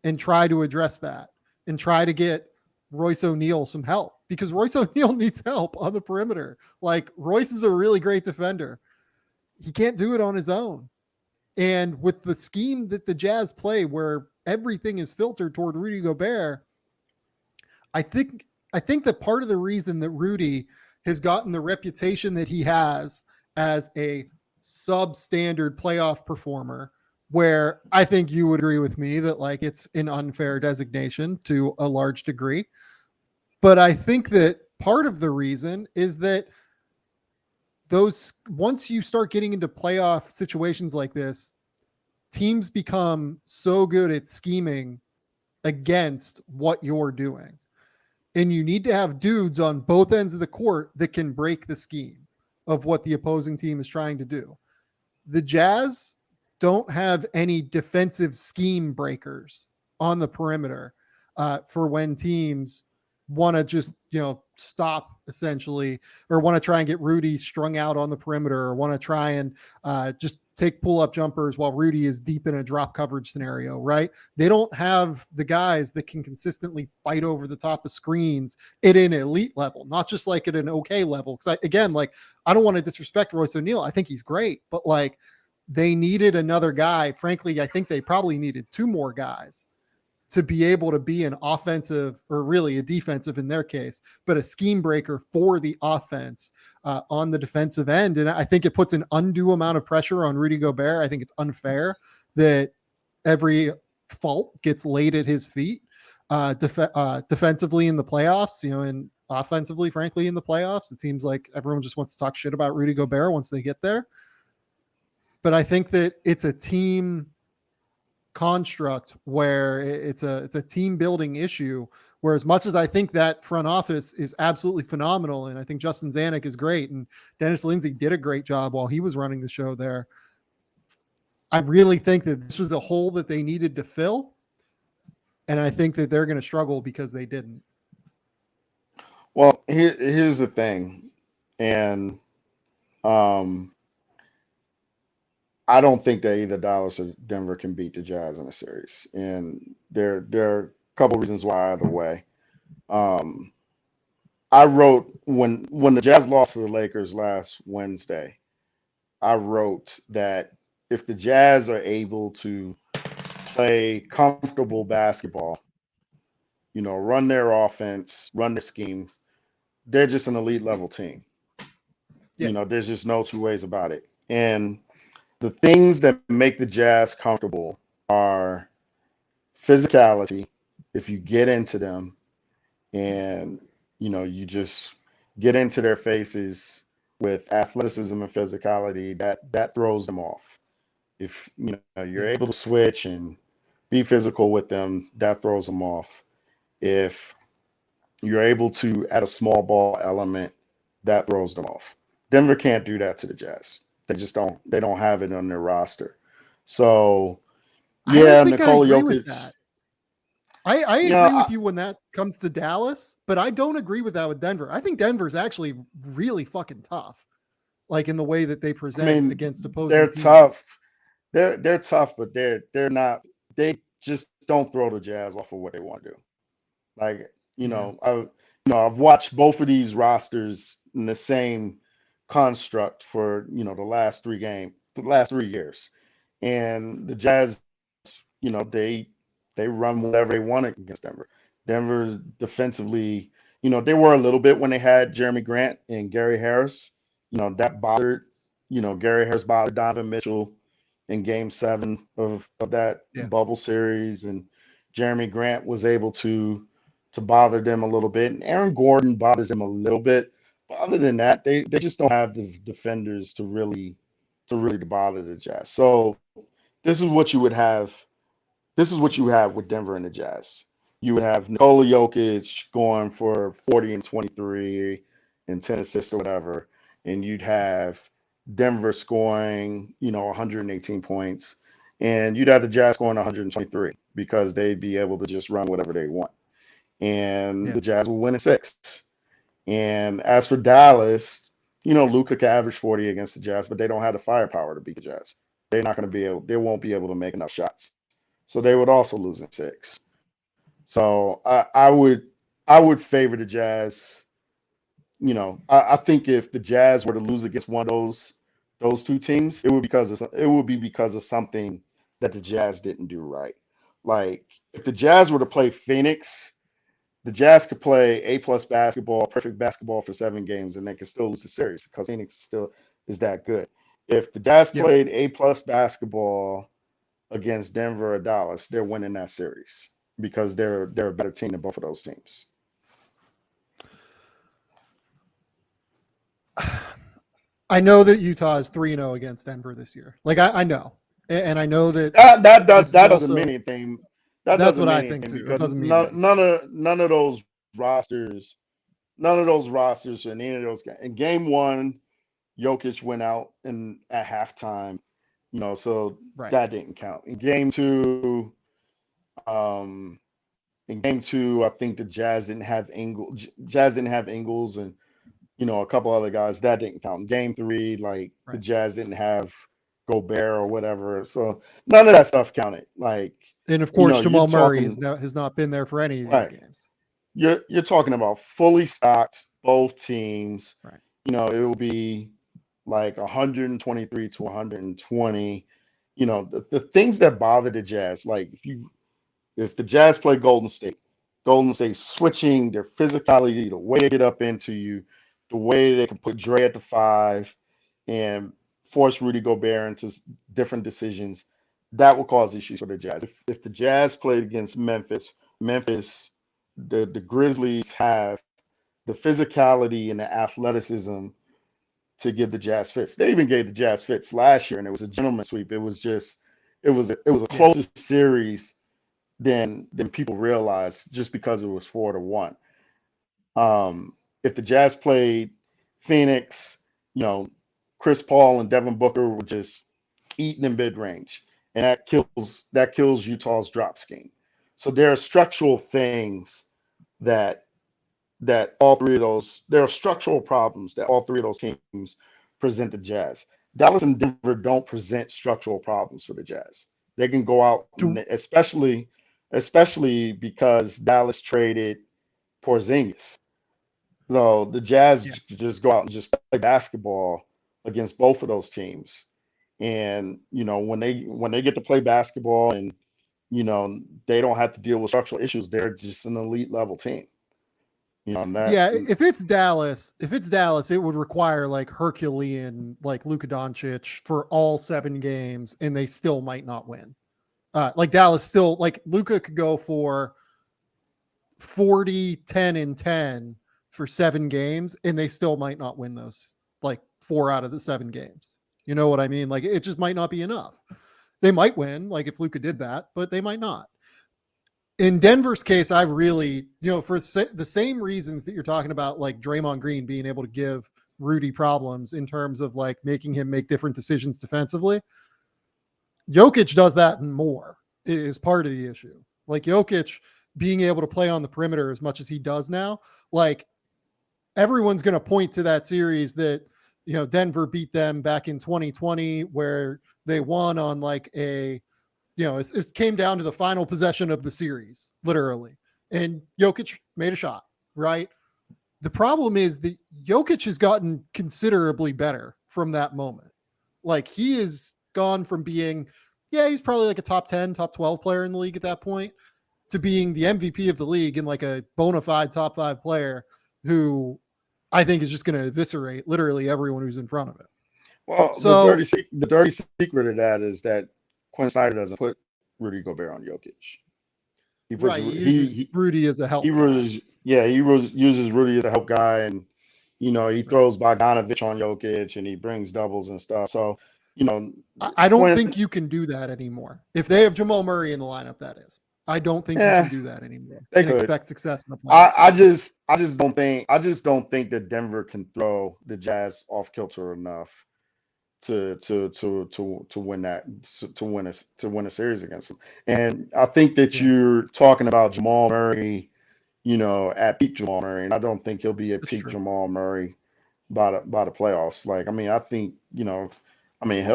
and try to address that and try to get Royce O'Neal some help, because Royce O'Neal needs help on the perimeter. Like, Royce is a really great defender. He can't do it on his own. And with the scheme that the Jazz play, where everything is filtered toward Rudy Gobert, I think that part of the reason that Rudy has gotten the reputation that he has as a substandard playoff performer, where I think you would agree with me that like it's an unfair designation to a large degree. But I think that part of the reason is that those, once you start getting into playoff situations like this, teams become so good at scheming against what you're doing. And you need to have dudes on both ends of the court that can break the scheme of what the opposing team is trying to do. The Jazz don't have any defensive scheme breakers on the perimeter for when teams want to just, stop essentially, or want to try and get Rudy strung out on the perimeter, or want to try and just take pull-up jumpers while Rudy is deep in a drop coverage scenario, right? They don't have the guys that can consistently fight over the top of screens at an elite level, not just like at an okay level. Because I don't want to disrespect Royce O'Neal. I think he's great, but like they needed another guy. Frankly, I think they probably needed two more guys to be able to be an offensive, or really a defensive in their case, but a scheme breaker for the offense on the defensive end. And I think it puts an undue amount of pressure on Rudy Gobert. I think it's unfair that every fault gets laid at his feet defensively in the playoffs, and offensively, frankly, in the playoffs. It seems like everyone just wants to talk shit about Rudy Gobert once they get there. But I think that it's a team construct where it's a team building issue, where as much as I think that front office is absolutely phenomenal, and I think Justin Zanuck is great, and Dennis Lindsey did a great job while he was running the show there, I really think that this was a hole that they needed to fill, and I think that they're going to struggle because they didn't. Well, here's the thing, and I don't think that either Dallas or Denver can beat the Jazz in a series, and there are a couple reasons why either way. I wrote when the Jazz lost to the Lakers last Wednesday, I wrote that if the Jazz are able to play comfortable basketball, run their offense, run their schemes, they're just an elite level team. Yeah. There's just no two ways about it. And the things that make the Jazz comfortable are physicality. If you get into them and, you just get into their faces with athleticism and physicality, that throws them off. If, you're able to switch and be physical with them, that throws them off. If you're able to add a small ball element, that throws them off. Denver can't do that to the Jazz. They don't have it on their roster. So, I don't think Nikola I agree Jokic. with that. I agree with you when that comes to Dallas, but I don't agree with that with Denver. I think Denver's actually really fucking tough, like in the way that they present against opposing they're teams. tough. They're tough, but they're not. They just don't throw the Jazz off of what they want to do. Like, I've watched both of these rosters in the same construct for the last 3 years, and the Jazz, they run whatever they want against Denver. Denver defensively, they were a little bit when they had Jeremy Grant and Gary Harris. That bothered. Gary Harris bothered Donovan Mitchell in Game 7 of that bubble series, and Jeremy Grant was able to bother them a little bit, and Aaron Gordon bothers them a little bit. But other than that, they just don't have the defenders to really bother the Jazz. So this is what you would have. This is what you have with Denver and the Jazz. You would have Nikola Jokic going for 40 and 23 and 10 assists or whatever, and you'd have Denver scoring, 118 points, and you'd have the Jazz scoring 123 because they'd be able to just run whatever they want. And the Jazz will win in 6. And as for Dallas, Luka can average 40 against the Jazz, but they don't have the firepower to beat the Jazz. They're not going to be able. They won't be able to make enough shots, so they would also lose in 6. So I would favor the Jazz. I think if the Jazz were to lose against one of those those two teams, it would be because of something that the Jazz didn't do right. Like if the Jazz were to play Phoenix, the Jazz could play A+ basketball, perfect basketball for 7 games, and they could still lose the series because Phoenix still is that good. If the Jazz Yeah. played A+ basketball against Denver or Dallas, they're winning that series because they're a better team than both of those teams. I know that Utah is 3-0 against Denver this year. Like I know. And I know that this is That doesn't mean also anything. That that's doesn't what I mean think anything too. It because doesn't mean anything. none of those rosters, and any of those guys. In game one, Jokic went out and at halftime, so Right. that didn't count. Um, in game two, I think the Jazz didn't have Ingles and a couple other guys. That didn't count. In game three, like the Right. Jazz didn't have Gobert or whatever, so none of that stuff counted. Like And of course, you're Jamal Murray talking has not been there for any of these right. games. You're talking about fully stocked both teams. Right. It will be like 123 to 120. The things that bother the Jazz, like if the Jazz play Golden State switching their physicality, the way they get up into you, the way they can put Dre at the 5 and force Rudy Gobert into different decisions, that will cause issues for the Jazz. If the Jazz played against Memphis, the Grizzlies have the physicality and the athleticism to give the Jazz fits. They even gave the Jazz fits last year, and it was a gentleman sweep. It was a Yeah. closer series than people realized just because it was 4-1. If the Jazz played Phoenix, you know, Chris Paul and Devin Booker were just eating in mid range, and that kills Utah's drop scheme. So there are structural things that all three of those there are structural problems that all three of those teams present the Jazz. Dallas and Denver don't present structural problems for the Jazz. They can go out, especially because Dallas traded Porzingis. So the Jazz Yeah. just go out and just play basketball against both of those teams. And when they get to play basketball and they don't have to deal with structural issues, they're just an elite level team. And that Yeah, if it's Dallas, it would require like Herculean, like Luka Doncic for all 7 games, and they still might not win. Like Dallas still, like Luka could go for 40, 10, and 10 for 7 games, and they still might not win those, like 4 out of the 7 games. You know what I mean? Like it just might not be enough. They might win, like if Luka did that, but they might not. In Denver's case, I really, for the same reasons that you're talking about, like Draymond Green being able to give Rudy problems in terms of like making him make different decisions defensively. Jokic does that and more is part of the issue. Like Jokic being able to play on the perimeter as much as he does now, like everyone's going to point to that series that, Denver beat them back in 2020 where they won on like it came down to the final possession of the series, literally. And Jokic made a shot, right? The problem is that Jokic has gotten considerably better from that moment. Like he is gone from being, he's probably like a top 10, top 12 player in the league at that point to being the MVP of the league and like a bona fide top 5 player who I think is just going to eviscerate literally everyone who's in front of him. well, So the dirty secret of that is that Quinn Snyder doesn't put Rudy Gobert on Jokic. He puts right, he uses Rudy as a help guy. Uses Rudy as a help guy, and he throws Bogdanovich on Jokic, and he brings doubles and stuff. So I don't Quinn, think you can do that anymore. If they have Jamal Murray in the lineup, that is. I don't think you can do that anymore they and could. expect success in the playoffs. I just don't think that Denver can throw the Jazz off kilter enough to win a series against them. And I think that Yeah, you're talking about Jamal Murray, at peak Jamal Murray, and I don't think he'll be at that's peak true. Jamal Murray by the playoffs. Like, I mean, I think he'll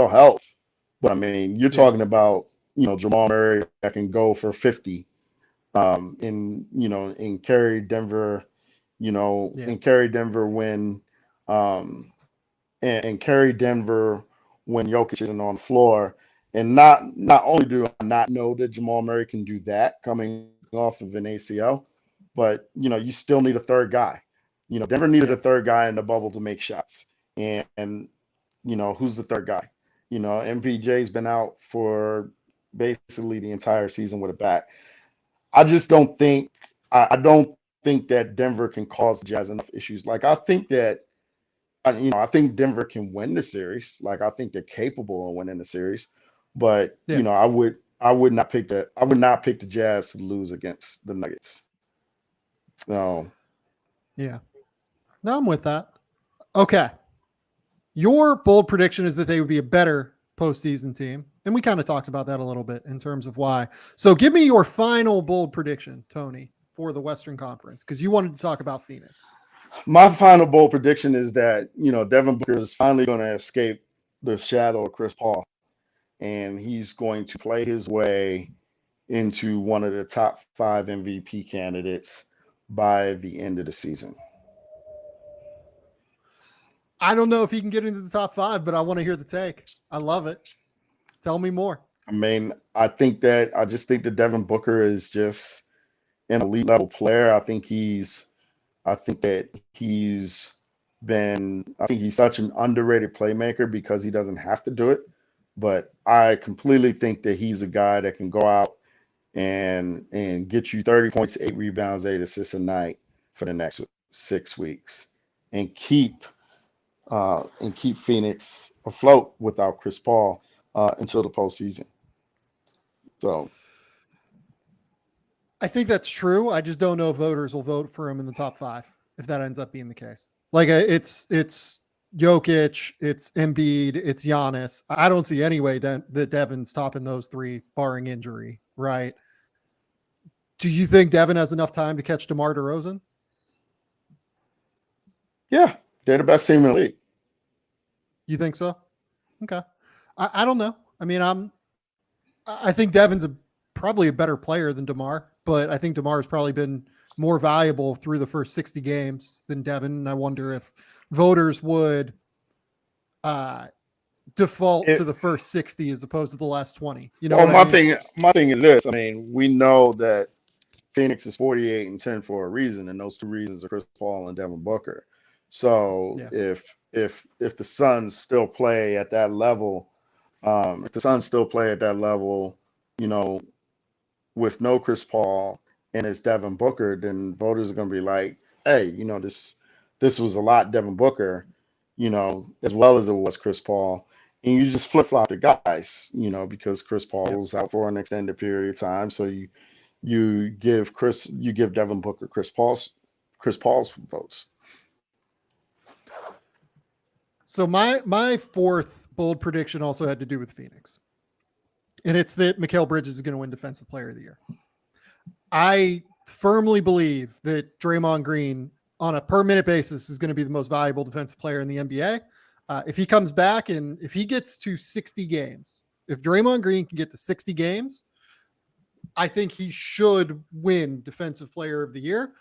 help, but I mean, you're Yeah, talking about Jamal Murray that can go for 50, and carry Denver, yeah, and carry Denver when, and carry Denver when Jokic isn't on the floor. And not only do I not know that Jamal Murray can do that coming off of an ACL, but you still need a third guy. Denver needed Yeah. a third guy in the bubble to make shots. And who's the third guy? MPJ's been out for basically the entire season with a back. I don't think that Denver can cause the Jazz enough issues. Like I think that I think Denver can win the series. Like I think they're capable of winning the series, but Yeah. I would not pick the Jazz to lose against the Nuggets. No. Yeah. No, I'm with that. Okay. Your bold prediction is that they would be a better postseason team. And we kind of talked about that a little bit in terms of why. So give me your final bold prediction, Tony, for the Western Conference, because you wanted to talk about Phoenix. My final bold prediction is that, Devin Booker is finally going to escape the shadow of Chris Paul, and he's going to play his way into one of the top 5 MVP candidates by the end of the season. I don't know if he can get into the top 5, but I want to hear the take. I love it. Tell me more. I mean, I just think that Devin Booker is just an elite level player. I think he's such an underrated playmaker because he doesn't have to do it. But I completely think that he's a guy that can go out and get you 30 points, 8 rebounds, 8 assists a night for the next 6 weeks and keep Phoenix afloat without Chris Paul until the postseason. So I think that's true. I just don't know if voters will vote for him in the top 5 if that ends up being the case. Like it's Jokic, it's Embiid, it's Giannis. I don't see any way that Devin's topping those 3 barring injury, right? Do you think Devin has enough time to catch DeMar DeRozan? Yeah, they're the best team in the league. You think so? Okay. I don't know. I mean, I think Devin's probably a better player than DeMar, but I think DeMar has probably been more valuable through the first 60 games than Devin. And I wonder if voters would default to the first 60 as opposed to the last 20. My thing is this. I mean, we know that Phoenix is 48-10 for a reason, and those 2 reasons are Chris Paul and Devin Booker. So yeah. if the Suns still play at that level, with no Chris Paul and it's Devin Booker, then voters are going to be like, hey, this was a lot Devin Booker, as well as it was Chris Paul. And you just flip-flop the guys, because Chris Paul was out for an extended period of time. So you give Devin Booker Chris Paul's votes. So my 4th bold prediction also had to do with Phoenix. And it's that Mikal Bridges is going to win Defensive Player of the Year. I firmly believe that Draymond Green on a per minute basis is going to be the most valuable defensive player in the NBA. If he comes back and if he gets to 60 games, if Draymond Green can get to 60 games, I think he should win Defensive Player of the Year.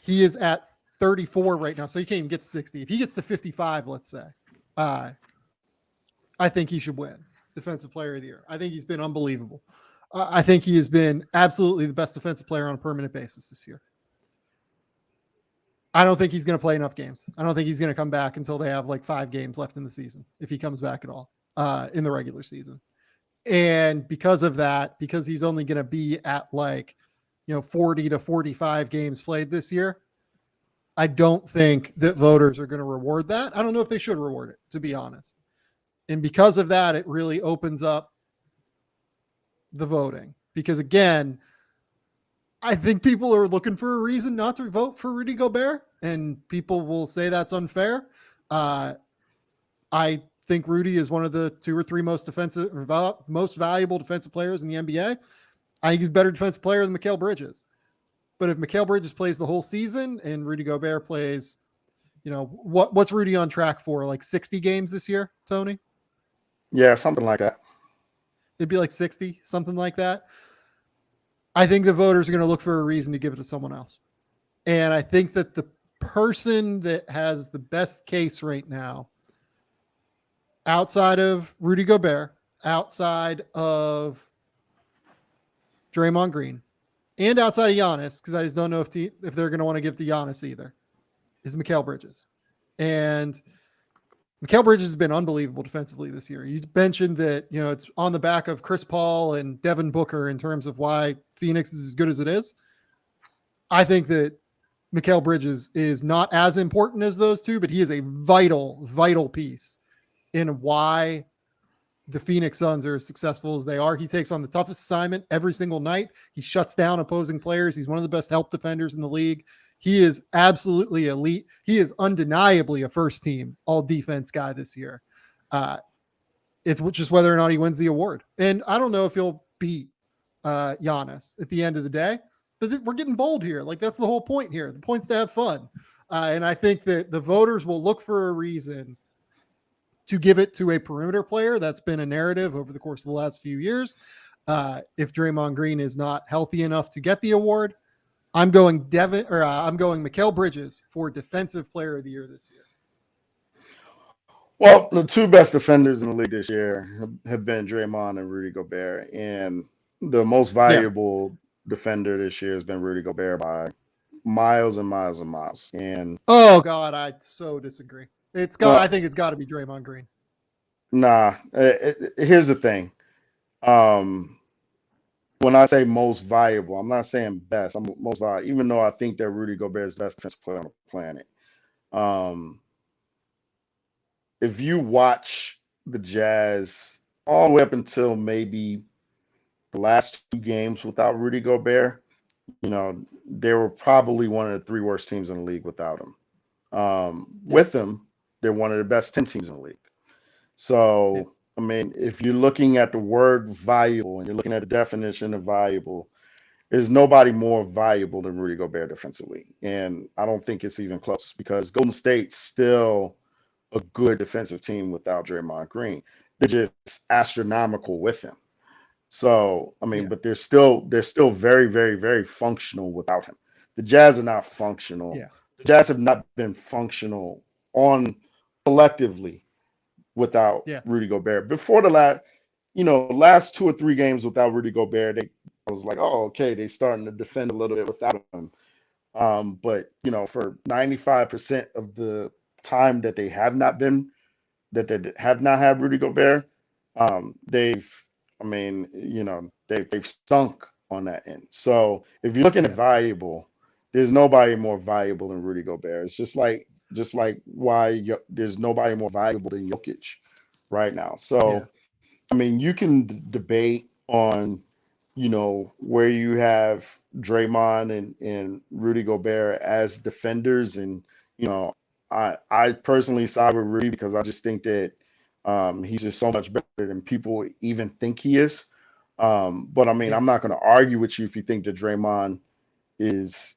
He is at 34 right now, so he can't even get to 60. If he gets to 55, let's say, I think he should win Defensive Player of the Year. I think he's been unbelievable. I think he has been absolutely the best defensive player on a permanent basis this year. I don't think he's going to play enough games. I don't think he's going to come back until they have like 5 games left in the season, if he comes back at all in the regular season. And because of that, because he's only going to be at 40 to 45 games played this year, I don't think that voters are going to reward that. I don't know if they should reward it, to be honest. And because of that, it really opens up the voting. Because again, I think people are looking for a reason not to vote for Rudy Gobert, and people will say that's unfair. I think Rudy is one of the 2 or 3 most valuable defensive players in the NBA. I think he's a better defensive player than Mikal Bridges. But if Mikal Bridges plays the whole season and Rudy Gobert plays, what's Rudy on track for? Like 60 games this year, Tony? Yeah, something like that. It'd be like 60, something like that. I think the voters are going to look for a reason to give it to someone else. And I think that the person that has the best case right now outside of Rudy Gobert, outside of Draymond Green, and outside of Giannis, because I just don't know if they're going to want to give to Giannis either, is Mikal Bridges. And Mikal Bridges has been unbelievable defensively this year. You mentioned that, it's on the back of Chris Paul and Devin Booker in terms of why Phoenix is as good as it is. I think that Mikal Bridges is not as important as those two, but he is a vital, vital piece in why the Phoenix Suns are as successful as they are. He takes on the toughest assignment every single night. He shuts down opposing players. He's one of the best help defenders in the league. He is absolutely elite. He is undeniably a first team all defense guy this year. It's just whether or not he wins the award. And I don't know if he'll beat Giannis at the end of the day, but we're getting bold here. Like, that's the whole point here. The point's to have fun. And I think that the voters will look for a reason to give it to a perimeter player. That's been a narrative over the course of the last few years. If Draymond Green is not healthy enough to get the award, I'm going Mikal Bridges for Defensive Player of the Year this year. Well, the two best defenders in the league this year have been Draymond and Rudy Gobert, and the most valuable defender this year has been Rudy Gobert by miles and miles and miles. And oh God, I so disagree. I think it's got to be Draymond Green. Nah, here's the thing. When I say most valuable, I'm not saying best. I'm most valuable, even though I think that Rudy Gobert is the best defensive player on the planet. If you watch the Jazz all the way up until maybe the last two games without Rudy Gobert, they were probably one of the three worst teams in the league without him. With him, they're one of the best 10 teams in the league. So, I mean, if you're looking at the word valuable and you're looking at the definition of valuable, there's nobody more valuable than Rudy Gobert defensively. And I don't think it's even close, because Golden State's still a good defensive team without Draymond Green. They're just astronomical with him. So, I mean, but they're still very, very, very functional without him. The Jazz are not functional. Yeah. The Jazz have not been functional collectively without Rudy Gobert. Before the last 2 or 3 games without Rudy Gobert, I was like, oh, okay, they're starting to defend a little bit without him. But for 95% of the time that they have not had Rudy Gobert, they've stunk on that end. So if you're looking at valuable, there's nobody more valuable than Rudy Gobert. It's just like why there's nobody more valuable than Jokic right now. So, I mean, you can debate on, where you have Draymond and Rudy Gobert as defenders. And, I personally side with Rudy, because I just think that he's just so much better than people even think he is. But I mean, I'm not going to argue with you if you think that Draymond is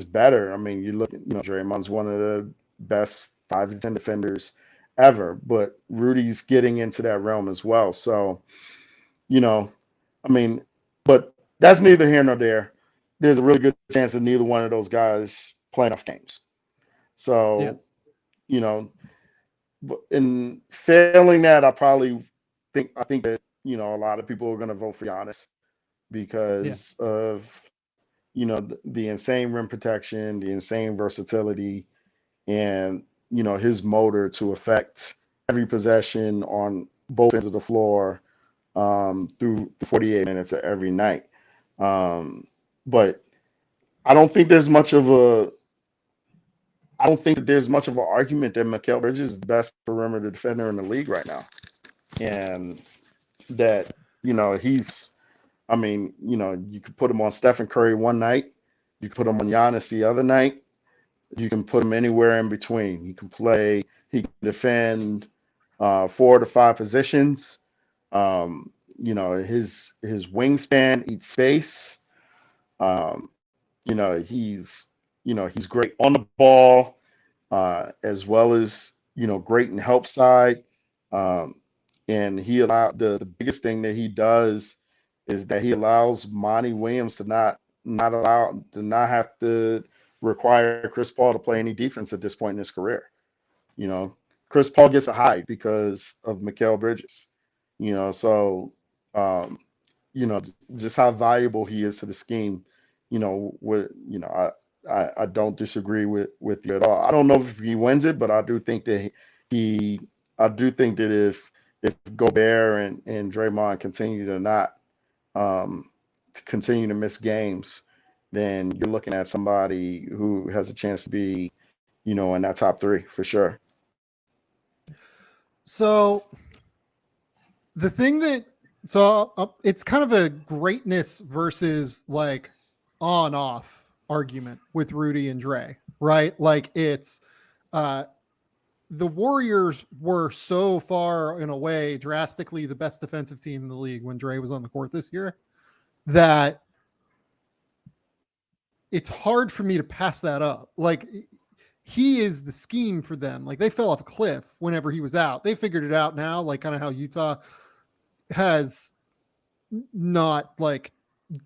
better. I mean, you look at, Draymond's one of the best 5 to 10 defenders ever, but Rudy's getting into that realm as well. So, I mean, but that's neither here nor there. There's a really good chance that neither one of those guys play enough games. So, but in failing that, I think that, a lot of people are going to vote for Giannis because of, the insane rim protection, the insane versatility, and, his motor to affect every possession on both ends of the floor through 48 minutes of every night. But I don't think there's much of an argument that Mikal Bridges is the best perimeter defender in the league right now. And that, you could put him on Stephen Curry one night, you could put him on Giannis the other night, you can put him anywhere in between. He can defend 4 to 5 positions. His wingspan eats space. He's great on the ball, as well as, great in help side. And he allowed the biggest thing that he does is that he allows Monty Williams to not have to require Chris Paul to play any defense at this point in his career. Chris Paul gets a hide because of Mikal Bridges. So um, just how valuable he is to the scheme. I don't disagree with you at all. I don't know if he wins it, but I do think that he I do think that if Gobert and Draymond continue to not to continue to miss games, then you're looking at somebody who has a chance to be, in that top three for sure. So the thing that it's kind of a greatness versus like on off argument with Rudy and Dre, right? Like it's the Warriors were so far in a way drastically the best defensive team in the league when Dre was on the court this year that it's hard for me to pass that up. Like he is the scheme for them. Like they fell off a cliff whenever he was out. They figured it out now, like kind of how Utah has not like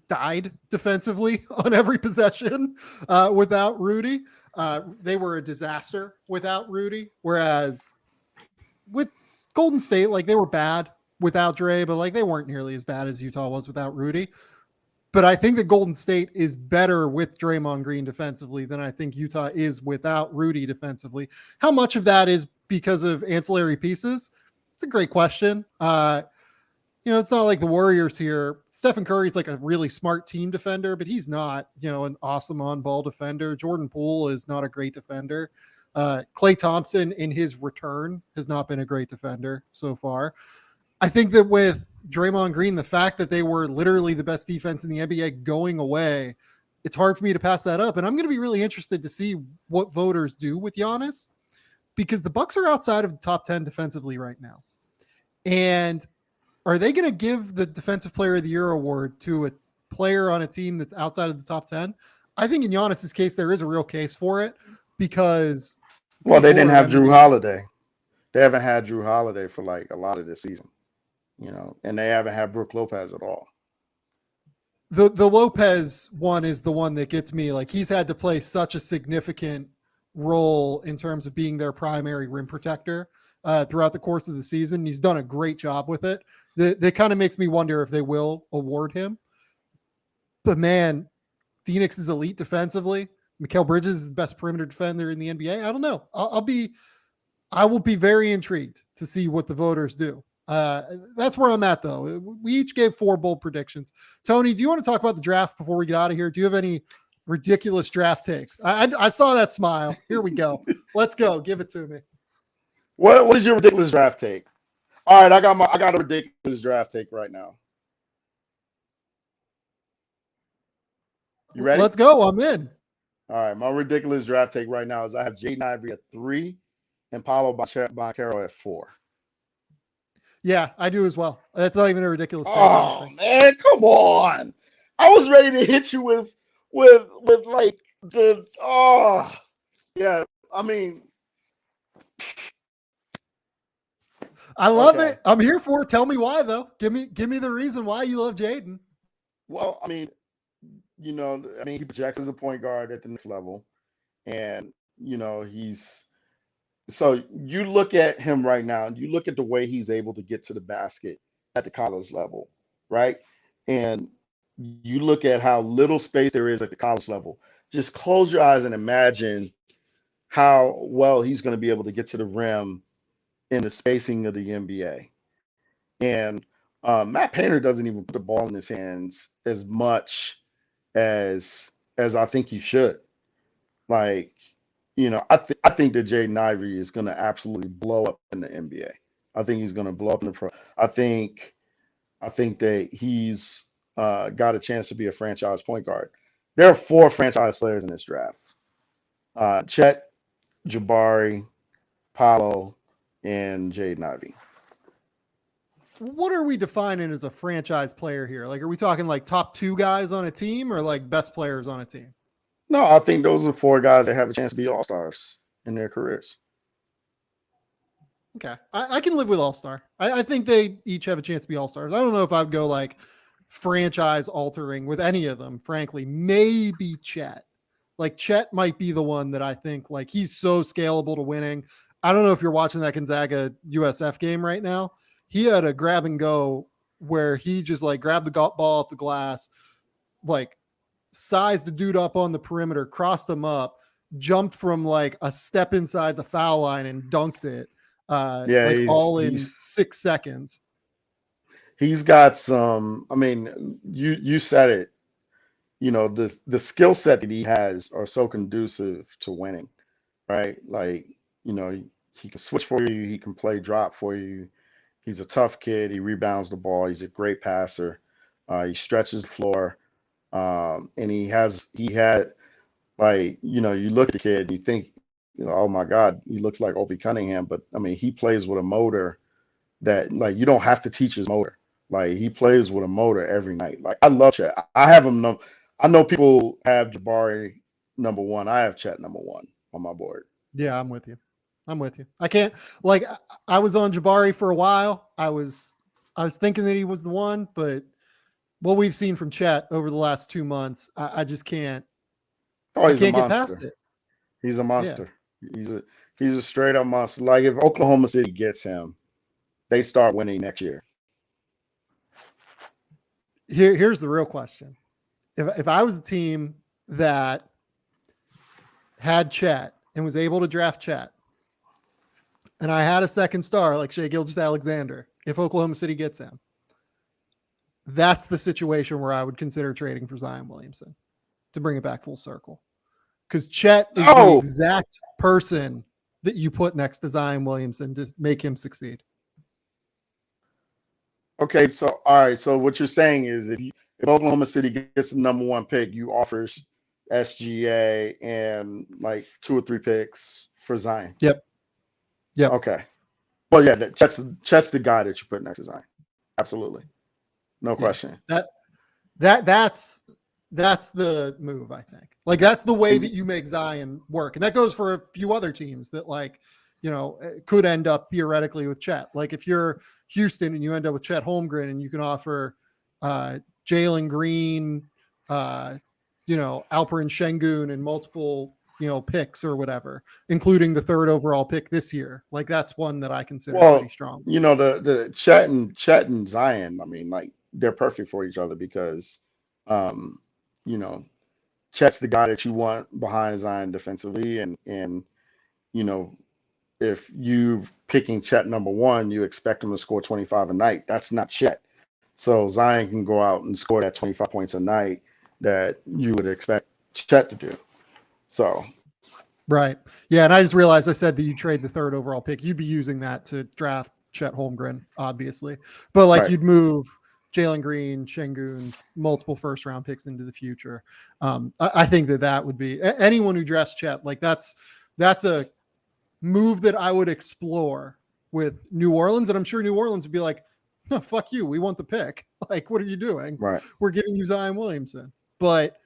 died defensively on every possession without Rudy. They were a disaster without Rudy, whereas with Golden State, like they were bad without Dre, but like they weren't nearly as bad as Utah was without Rudy. But I think that Golden State is better with Draymond Green defensively than I think Utah is without Rudy defensively. How much of that is because of ancillary pieces? It's a great question. It's not like the Warriors here. Stephen Curry's like a really smart team defender, but he's not, an awesome on-ball defender. Jordan Poole is not a great defender. Klay Thompson in his return has not been a great defender so far. I think that with Draymond Green, the fact that they were literally the best defense in the NBA going away, it's hard for me to pass that up. And I'm going to be really interested to see what voters do with Giannis because the Bucks are outside of the top 10 defensively right now. And are they going to give the Defensive Player of the Year award to a player on a team that's outside of the top 10? I think in Giannis's case, there is a real case for it because they didn't have Drew Holiday. They haven't had Drew Holiday for like a lot of this season, and they haven't had Brook Lopez at all. The Lopez one is the one that gets me. Like he's had to play such a significant role in terms of being their primary rim protector throughout the course of the season. He's done a great job with it. That kind of makes me wonder if they will award him. But man, Phoenix is elite defensively. Mikal Bridges is the best perimeter defender in the NBA. I don't know. I will be very intrigued to see what the voters do. That's where I'm at, though. We each gave 4 bold predictions. Tony, do you want to talk about the draft before we get out of here? Do you have any ridiculous draft takes? I saw that smile. Here we go. Let's go. Give it to me. What is your ridiculous draft take? All right, I got a ridiculous draft take right now. You ready? Let's go. I'm in. All right, my ridiculous draft take right now is I have Jaden Ivey at 3 and Paolo Banchero at 4. Yeah, I do as well. That's not even a ridiculous take. Oh man, come on! I was ready to hit you with like the yeah. I mean, I love it. I'm here for it. Tell me why, though. Give me the reason why you love Jaden. Well, I mean, he projects as a point guard at the next level, and he's. So you look at him right now, and you look at the way he's able to get to the basket at the college level, right? And you look at how little space there is at the college level. Just close your eyes and imagine how well he's going to be able to get to the rim in the spacing of the NBA. And Matt Painter doesn't even put the ball in his hands as much as I think he should. Like, I think that Jaden Ivey is going to absolutely blow up in the NBA. I think he's going to blow up in the pro. I think that he's got a chance to be a franchise point guard. There are 4 franchise players in this draft: Chet, Jabari, Paolo, and Jaden Ivey. What are we defining as a franchise player here? Like, are we talking like top 2 guys on a team or like best players on a team? No, I think those are 4 guys that have a chance to be all-stars in their careers. Okay. I can live with all-star. I think they each have a chance to be all-stars. I don't know if I'd go like franchise altering with any of them, frankly. Maybe Chet. Like Chet might be the one that I think like he's so scalable to winning. I don't know if you're watching that Gonzaga USF game right now. He had a grab and go where he just like grabbed the ball off the glass, like sized the dude up on the perimeter, crossed him up, jumped from like a step inside the foul line and dunked it. Yeah, Like all in 6 seconds. He's got some. I mean, you said it. You know, the skill set that he has are so conducive to winning, right? Like, you know, he can switch for you, he can play drop for you. He's a tough kid. He rebounds the ball. He's a great passer. He stretches the floor, and he had like, you know, you look at the kid, and you think, you know, oh my God, he looks like Opie Cunningham, but I mean, he plays with a motor that like you don't have to teach his motor. Like he plays with a motor every night. Like I love Chet. I have him. I know people have Jabari number one. I have Chet number one on my board. Yeah, I'm with you. I can't like I was on Jabari for a while. I was thinking that he was the one, but what we've seen from Chet over the last 2 months, I just can't. Oh, I he's a can't get monster. past it. He's a monster. Yeah. He's a straight up monster. Like if Oklahoma City gets him, they start winning next year. Here's the real question. If I was a team that had Chet and was able to draft Chet, and I had a second star like Shai Gilgeous-Alexander, if Oklahoma City gets him, that's the situation where I would consider trading for Zion Williamson to bring it back full circle. Because Chet is the exact person that you put next to Zion Williamson to make him succeed. Okay, so all right. So what you're saying is if Oklahoma City gets the number one pick, you offers SGA and like 2 or 3 picks for Zion. Yep. Okay. Well, yeah, Chet's the guy that you put next to Zion. Absolutely. No question. That's the move, I think. Like that's the way that you make Zion work. And that goes for a few other teams that like, you know, could end up theoretically with Chet. Like if you're Houston and you end up with Chet Holmgren and you can offer Jalen Green, you know, Alperen Şengün and multiple, you know, picks or whatever, including the 3rd overall pick this year. Like that's one that I consider pretty strong. You know, the Chet and Zion, I mean, like they're perfect for each other because you know, Chet's the guy that you want behind Zion defensively, and you know, if you picking Chet number one, you expect him to score 25 a night. That's not Chet. So Zion can go out and score that 25 points a night that you would expect Chet to do. So. Right. Yeah. And I just realized I said that you trade the 3rd overall pick. You'd be using that to draft Chet Holmgren, obviously. But like you'd move Jalen Green, Şengün, multiple 1st round picks into the future. I think that would be anyone who drafts Chet. Like that's a move that I would explore with New Orleans. And I'm sure New Orleans would be like, no, fuck you. We want the pick. Like, what are you doing? Right. We're giving you Zion Williamson. But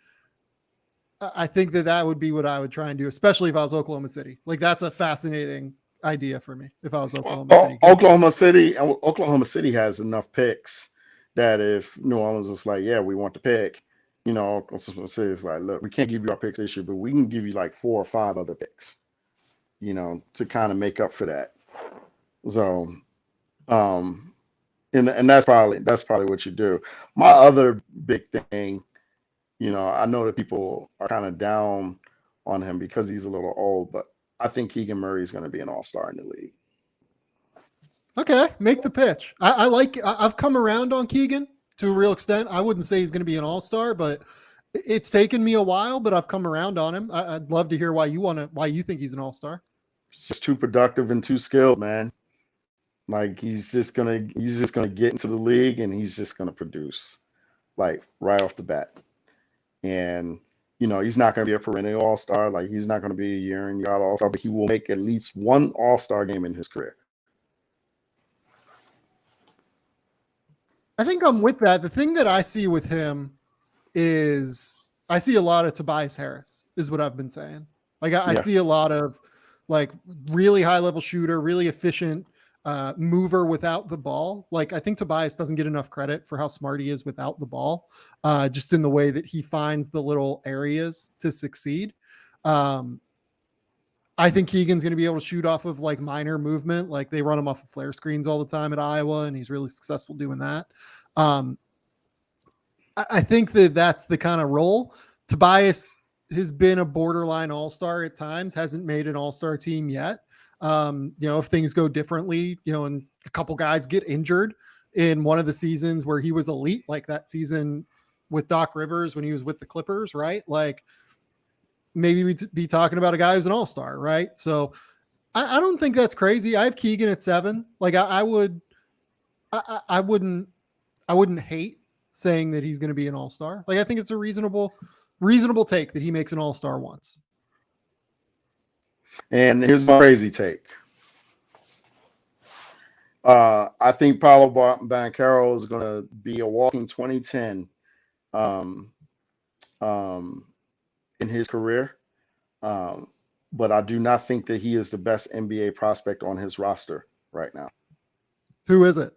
I think that would be what I would try and do, especially if I was Oklahoma City. Like that's a fascinating idea for me. If I was Oklahoma City, Oklahoma City has enough picks that if New Orleans is like, yeah, we want the pick, you know, Oklahoma City is like, look, we can't give you our picks this year, but we can give you like 4 or 5 other picks, you know, to kind of make up for that. So, and that's probably what you do. My other big thing, you know, I know that people are kind of down on him because he's a little old, but I think Keegan Murray is going to be an all-star in the league. Okay, make the pitch. I've come around on Keegan to a real extent. I wouldn't say he's going to be an all-star, but it's taken me a while, but I've come around on him. I'd love to hear why you think he's an all-star. He's just too productive and too skilled, man. Like he's just gonna get into the league and he's just gonna produce, like right off the bat. And you know, he's not gonna be a perennial all-star. Like he's not gonna be a year in, year out all-star, but he will make at least one all-star game in his career. I think I'm with that. The thing that I see with him is I see a lot of Tobias Harris is what I've been saying. Like I see a lot of like really high level shooter, really efficient mover without the ball. Like I think Tobias doesn't get enough credit for how smart he is without the ball, just in the way that he finds the little areas to succeed. I think Keegan's going to be able to shoot off of like minor movement. Like they run him off of flare screens all the time at Iowa, and he's really successful doing that. I think that that's the kind of role. Tobias has been a borderline all-star at times, hasn't made an all-star team yet. If things go differently, and a couple guys get injured in one of the seasons where he was elite, like that season with Doc Rivers when he was with the Clippers, right? Like maybe we'd be talking about a guy who's an all-star, right? So I don't think that's crazy. I have Keegan at 7. Like I wouldn't hate saying that he's going to be an all-star. Like I think it's a reasonable take that he makes an all-star once. And here's my crazy take. I think Paolo Banchero is going to be a walking 2010 in his career. But I do not think that he is the best NBA prospect on his roster right now. Who is it?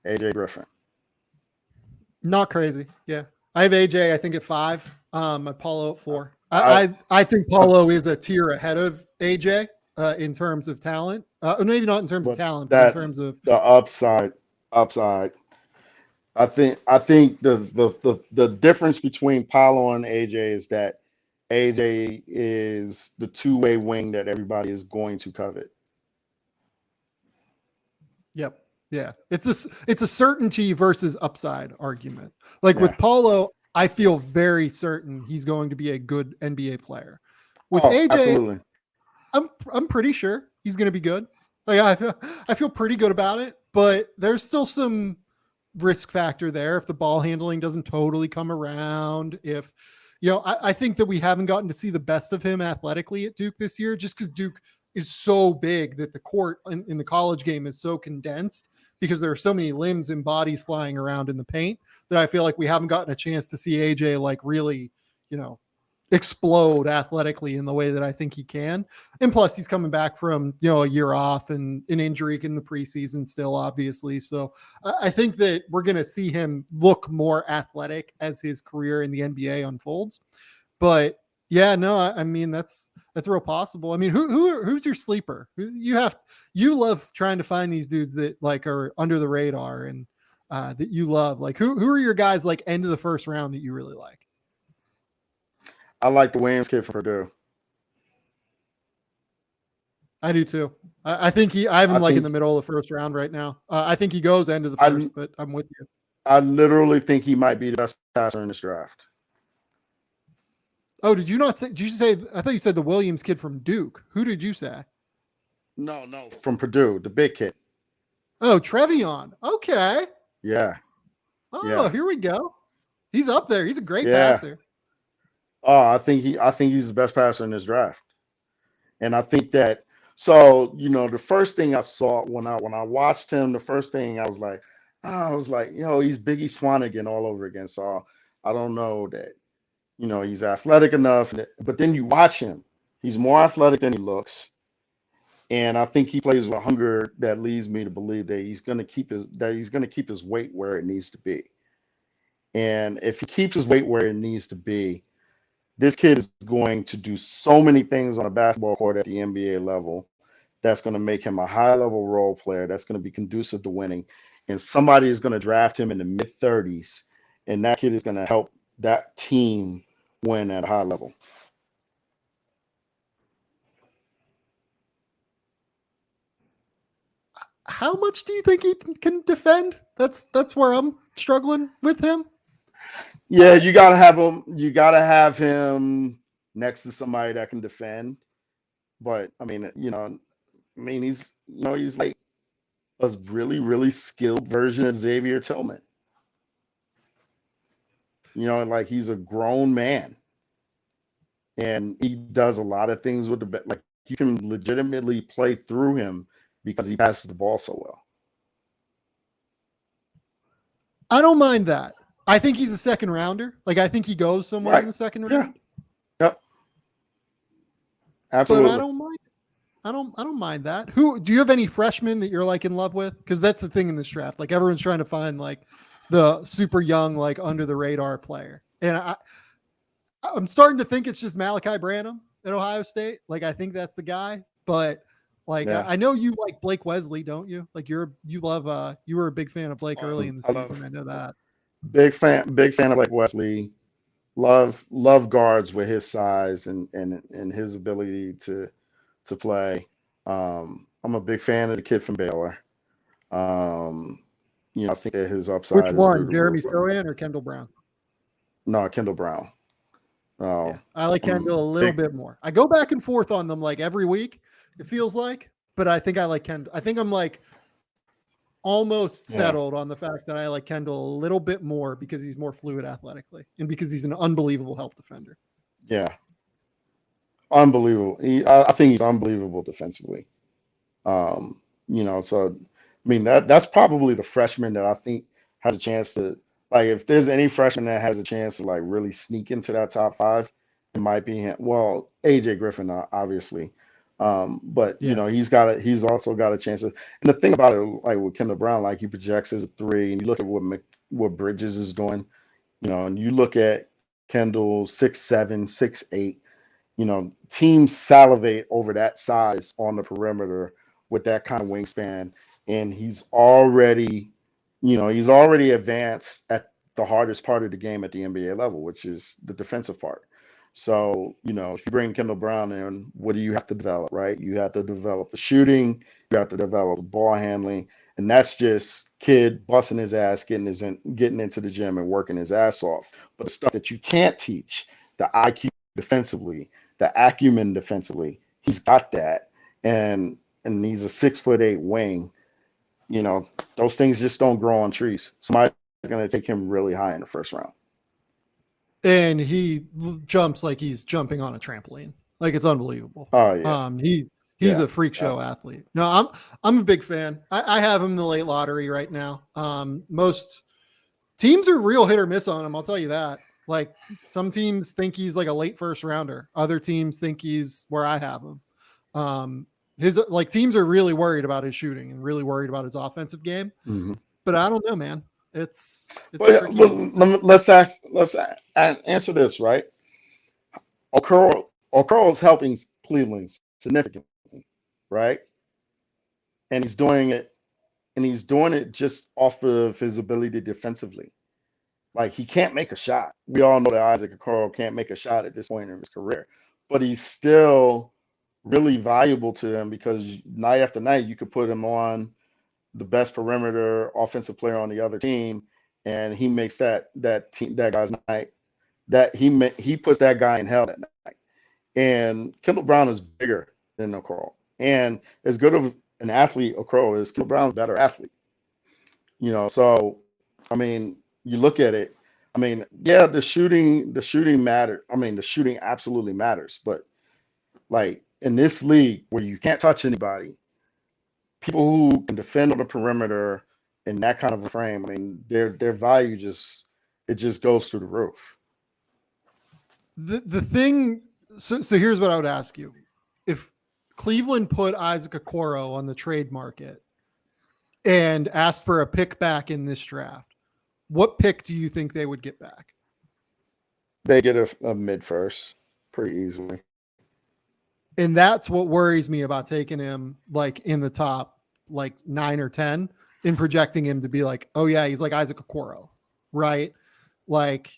AJ Griffin. Not crazy. Yeah. I have AJ, I think at 5. Paulo at 4. I think Paulo is a tier ahead of AJ in terms of talent. Maybe not in terms of talent, but in terms of the upside. I think the difference between Paulo and AJ is that AJ is the two-way wing that everybody is going to covet. Yep. Yeah. It's a certainty versus upside argument. Like with Paulo, I feel very certain he's going to be a good NBA player. With AJ, absolutely. I'm pretty sure he's going to be good. Like I feel pretty good about it, but there's still some risk factor there if the ball handling doesn't totally come around. If I think that we haven't gotten to see the best of him athletically at Duke this year, just because Duke is so big that the court in the college game is so condensed because there are so many limbs and bodies flying around in the paint that I feel like we haven't gotten a chance to see AJ like really, explode athletically in the way that I think he can. And plus he's coming back from, a year off and an injury in the preseason still, obviously. So I think that we're going to see him look more athletic as his career in the NBA unfolds. But yeah, no, I mean, that's real possible. I mean, who's your sleeper? You love trying to find these dudes that like are under the radar and that you love. Like who are your guys like end of the first round that you really like? I like the Williams kid from Purdue. I do too. I think I have him in the middle of the first round right now. I think he goes end of the first, but I'm with you. I literally think he might be the best passer in this draft. Oh, did you say, I thought you said the Williams kid from Duke. Who did you say? No, from Purdue, the big kid. Oh, Trevion. Okay. Yeah. Oh, yeah. Here we go. He's up there. He's a great passer. Oh, I think he's the best passer in this draft. And I think that, so, the first thing I saw when I watched him, the first thing I was like, he's Biggie Swanigan all over again. So I don't know that, he's athletic enough. But then you watch him, he's more athletic than he looks. And I think he plays with a hunger that leads me to believe that he's going to keep his weight where it needs to be. And if he keeps his weight where it needs to be, this kid is going to do so many things on a basketball court at the NBA level that's going to make him a high-level role player that's going to be conducive to winning. And somebody is going to draft him in the mid-30s, and that kid is going to help that team win at a high level. How much do you think he can defend? That's where I'm struggling with him. Yeah, you gotta have him. You gotta have him next to somebody that can defend. But I mean, he's like a really, really skilled version of Xavier Tillman. Like he's a grown man, and he does a lot of things with the like. You can legitimately play through him because he passes the ball so well. I don't mind that. I think he's a second rounder. Like I think he goes somewhere in the second round. Yep. Absolutely. But I don't mind. I don't mind that. Who do you have any freshmen that you're like in love with? Because that's the thing in this draft. Like everyone's trying to find like the super young, like under the radar player. And I'm starting to think it's just Malachi Branham at Ohio State. Like, I think that's the guy. But like, Yeah. I know you like Blake Wesley, don't you? Like, you were a big fan of Blake early in the season. I know that. Big fan of like Wesley. Love guards with his size and his ability to play. I'm a big fan of the kid from Baylor. I think that his Which upside is through one, the Jeremy roof. Sohan or Kendall Brown? No, Kendall Brown. Yeah, I like Kendall a little bit more. I go back and forth on them like every week, it feels like, but I think I like Kendall. I think I'm like almost settled on the fact that I like Kendall a little bit more because he's more fluid athletically and because he's an unbelievable help defender. Yeah. Unbelievable. I think he's unbelievable defensively. So I mean that's probably the freshman that I think has a chance to, like, if there's any freshman that has a chance to like really sneak into that top 5, it might be him. Well, AJ Griffin, obviously. But Yeah. he's also got a chance to, and the thing about it, like with Kendall Brown, like he projects as a 3, and you look at what Bridges is doing, and you look at Kendall 6'7", 6'8". Teams salivate over that size on the perimeter with that kind of wingspan, and he's already advanced at the hardest part of the game at the NBA level, which is the defensive part. So, if you bring Kendall Brown in, what do you have to develop, right? You have to develop the shooting, you have to develop ball handling, and that's just kid busting his ass, getting into the gym and working his ass off. But the stuff that you can't teach, the IQ defensively, the acumen defensively, he's got that. And he's a 6'8" wing. Those things just don't grow on trees. Somebody's going to take him really high in the first round. And he jumps like he's jumping on a trampoline. Like, it's unbelievable. Oh yeah. He's a freak show athlete. No, I'm a big fan. I have him in the late lottery right now. Most teams are real hit or miss on him. I'll tell you that. Like, some teams think he's like a late first rounder. Other teams think he's where I have him. His teams are really worried about his shooting and really worried about his offensive game. Mm-hmm. But I don't know, man. It's but let's answer this, right? Okoro is helping Cleveland significantly, right? And he's doing it just off of his ability defensively. Like, he can't make a shot. We all know that Isaac Okoro can't make a shot at this point in his career, but he's still really valuable to them because night after night you could put him on the best perimeter offensive player on the other team, and he makes that guy's night. That he puts that guy in hell that night. And Kendall Brown is bigger than Okoro, and as good of an athlete Okoro is, Kendall Brown's a better athlete. So I mean, you look at it. I mean, yeah, the shooting matters. I mean, the shooting absolutely matters. But like in this league where you can't touch anybody, people who can defend on the perimeter in that kind of a frame, I mean, their value just goes through the roof. The thing. So here's what I would ask you: if Cleveland put Isaac Okoro on the trade market and asked for a pick back in this draft, what pick do you think they would get back? They get a mid first pretty easily. And that's what worries me about taking him like in the top like 9 or 10 and projecting him to be like, oh yeah, he's like Isaac Okoro, right? Like,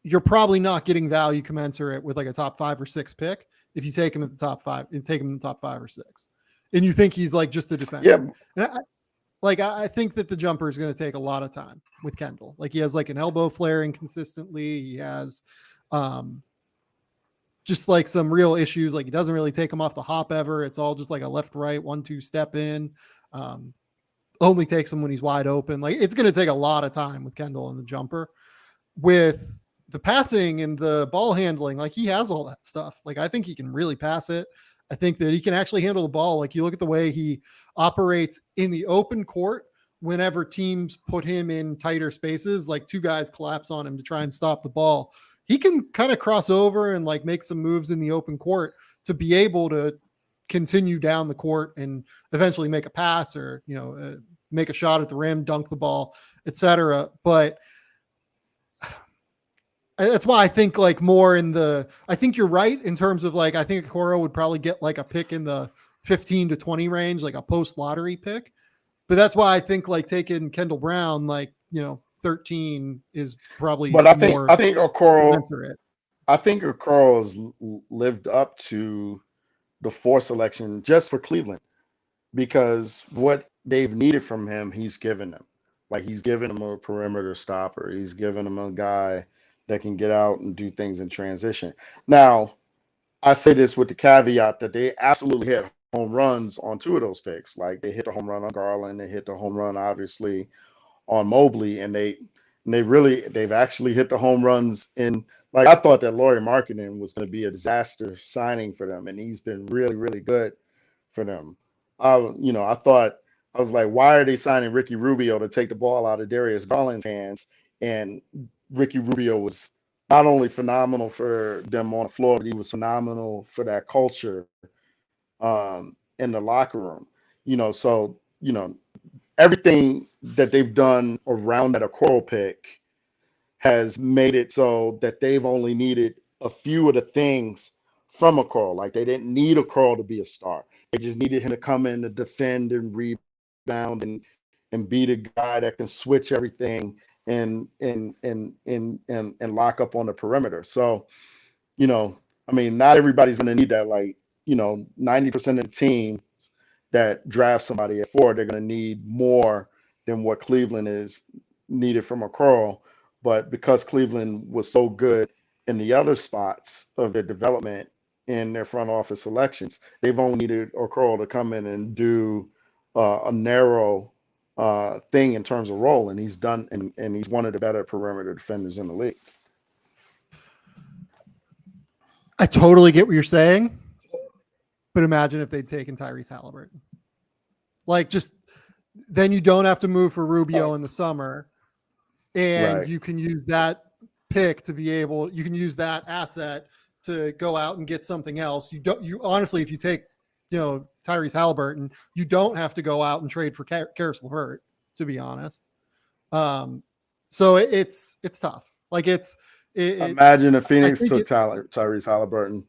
you're probably not getting value commensurate with like a top 5 or 6 pick if you take him at the top 5 and take him in the top 5 or 6 and you think he's like just a defender. Yeah. And I think that the jumper is going to take a lot of time with Kendall. Like, he has like an elbow flaring consistently. He has just like some real issues. Like, he doesn't really take him off the hop ever. It's all just like a left, right, 1-2 step in. Only takes him when he's wide open. Like, it's going to take a lot of time with Kendall and the jumper. With the passing and the ball handling, like, he has all that stuff. Like, I think he can really pass it. I think that he can actually handle the ball. Like, you look at the way he operates in the open court whenever teams put him in tighter spaces, like 2 guys collapse on him to try and stop the ball. He can kind of cross over and like make some moves in the open court to be able to continue down the court and eventually make a pass or, make a shot at the rim, dunk the ball, etc. But That's why I think like more in the, I think you're right in terms of like, I think Okoro would probably get like a pick in the 15 to 20 range, like a post lottery pick. But that's why I think like taking Kendall Brown, like, 13 is probably But more I think Okoro commensurate. has lived up to the 4 selection just for Cleveland, because what they've needed from him, he's given them. Like, he's given them a perimeter stopper. He's given them a guy that can get out and do things in transition. Now, I say this with the caveat that they absolutely hit home runs on 2 of those picks. Like, they hit the home run on Garland, they hit the home run obviously on Mobley, and they've actually hit the home runs in. Like, I thought that Lauri Markkanen was going to be a disaster signing for them, and he's been really, really good for them. I thought, I was like, why are they signing Ricky Rubio to take the ball out of Darius Garland's hands? And Ricky Rubio was not only phenomenal for them on the floor, but he was phenomenal for that culture in the locker room. So everything that they've done around that Okoro pick has made it so that they've only needed a few of the things from Okoro. Like, they didn't need Okoro to be a star. They just needed him to come in to defend and rebound and be the guy that can switch everything and lock up on the perimeter. So, not everybody's going to need that. Like, 90% of the team that draft somebody at 4, they're going to need more than what Cleveland is needed from Okoro. But because Cleveland was so good in the other spots of their development in their front office selections, they've only needed Okoro to come in and do a narrow thing in terms of role, and he's done, and he's one of the better perimeter defenders in the league. I totally get what you're saying, but imagine if they'd taken Tyrese Halliburton. Like, just then you don't have to move for Rubio in the summer, and Right. you can use that pick to be able, you can use that asset to go out and get something else. You honestly, if you take, Tyrese Halliburton, you don't have to go out and trade for Karis LeVert, to be honest. So it's tough. Like, Imagine if Phoenix took Tyrese Halliburton.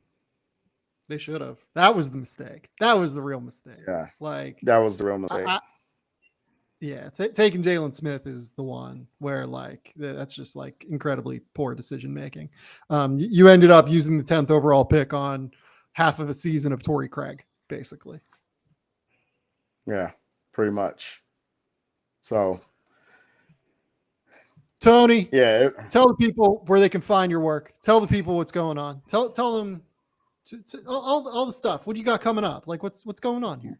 They should have. That was the mistake. That was the real mistake. Yeah. Like, that was the real mistake. Taking Jalen Smith is the one where, like, that's just like incredibly poor decision making. You ended up using the 10th overall pick on half of a season of Torrey Craig, basically. Yeah, pretty much. So, Tony, yeah, tell the people where they can find your work. Tell the people what's going on. Tell them all the stuff. What do you got coming up? Like, what's going on here?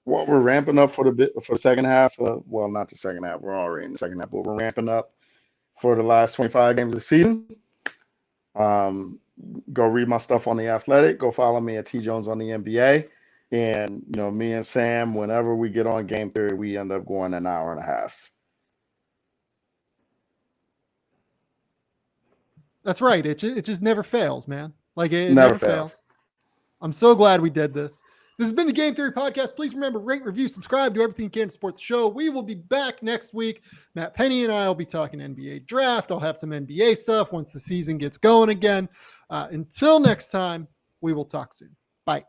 Well, we're ramping up for the second half. Well, not the second half. We're already in the second half, but we're ramping up for the last 25 games of the season. Go read my stuff on The Athletic. Go follow me at T Jones on the NBA. And, me and Sam, whenever we get on Game Theory, we end up going an hour and a half. That's right. It just never fails, man. Like, it Never never fails. I'm so glad we did this. This has been the Game Theory Podcast. Please remember, rate, review, subscribe, do everything you can to support the show. We will be back next week. Matt Penny and I will be talking NBA draft. I'll have some NBA stuff once the season gets going again. Until next time, we will talk soon. Bye.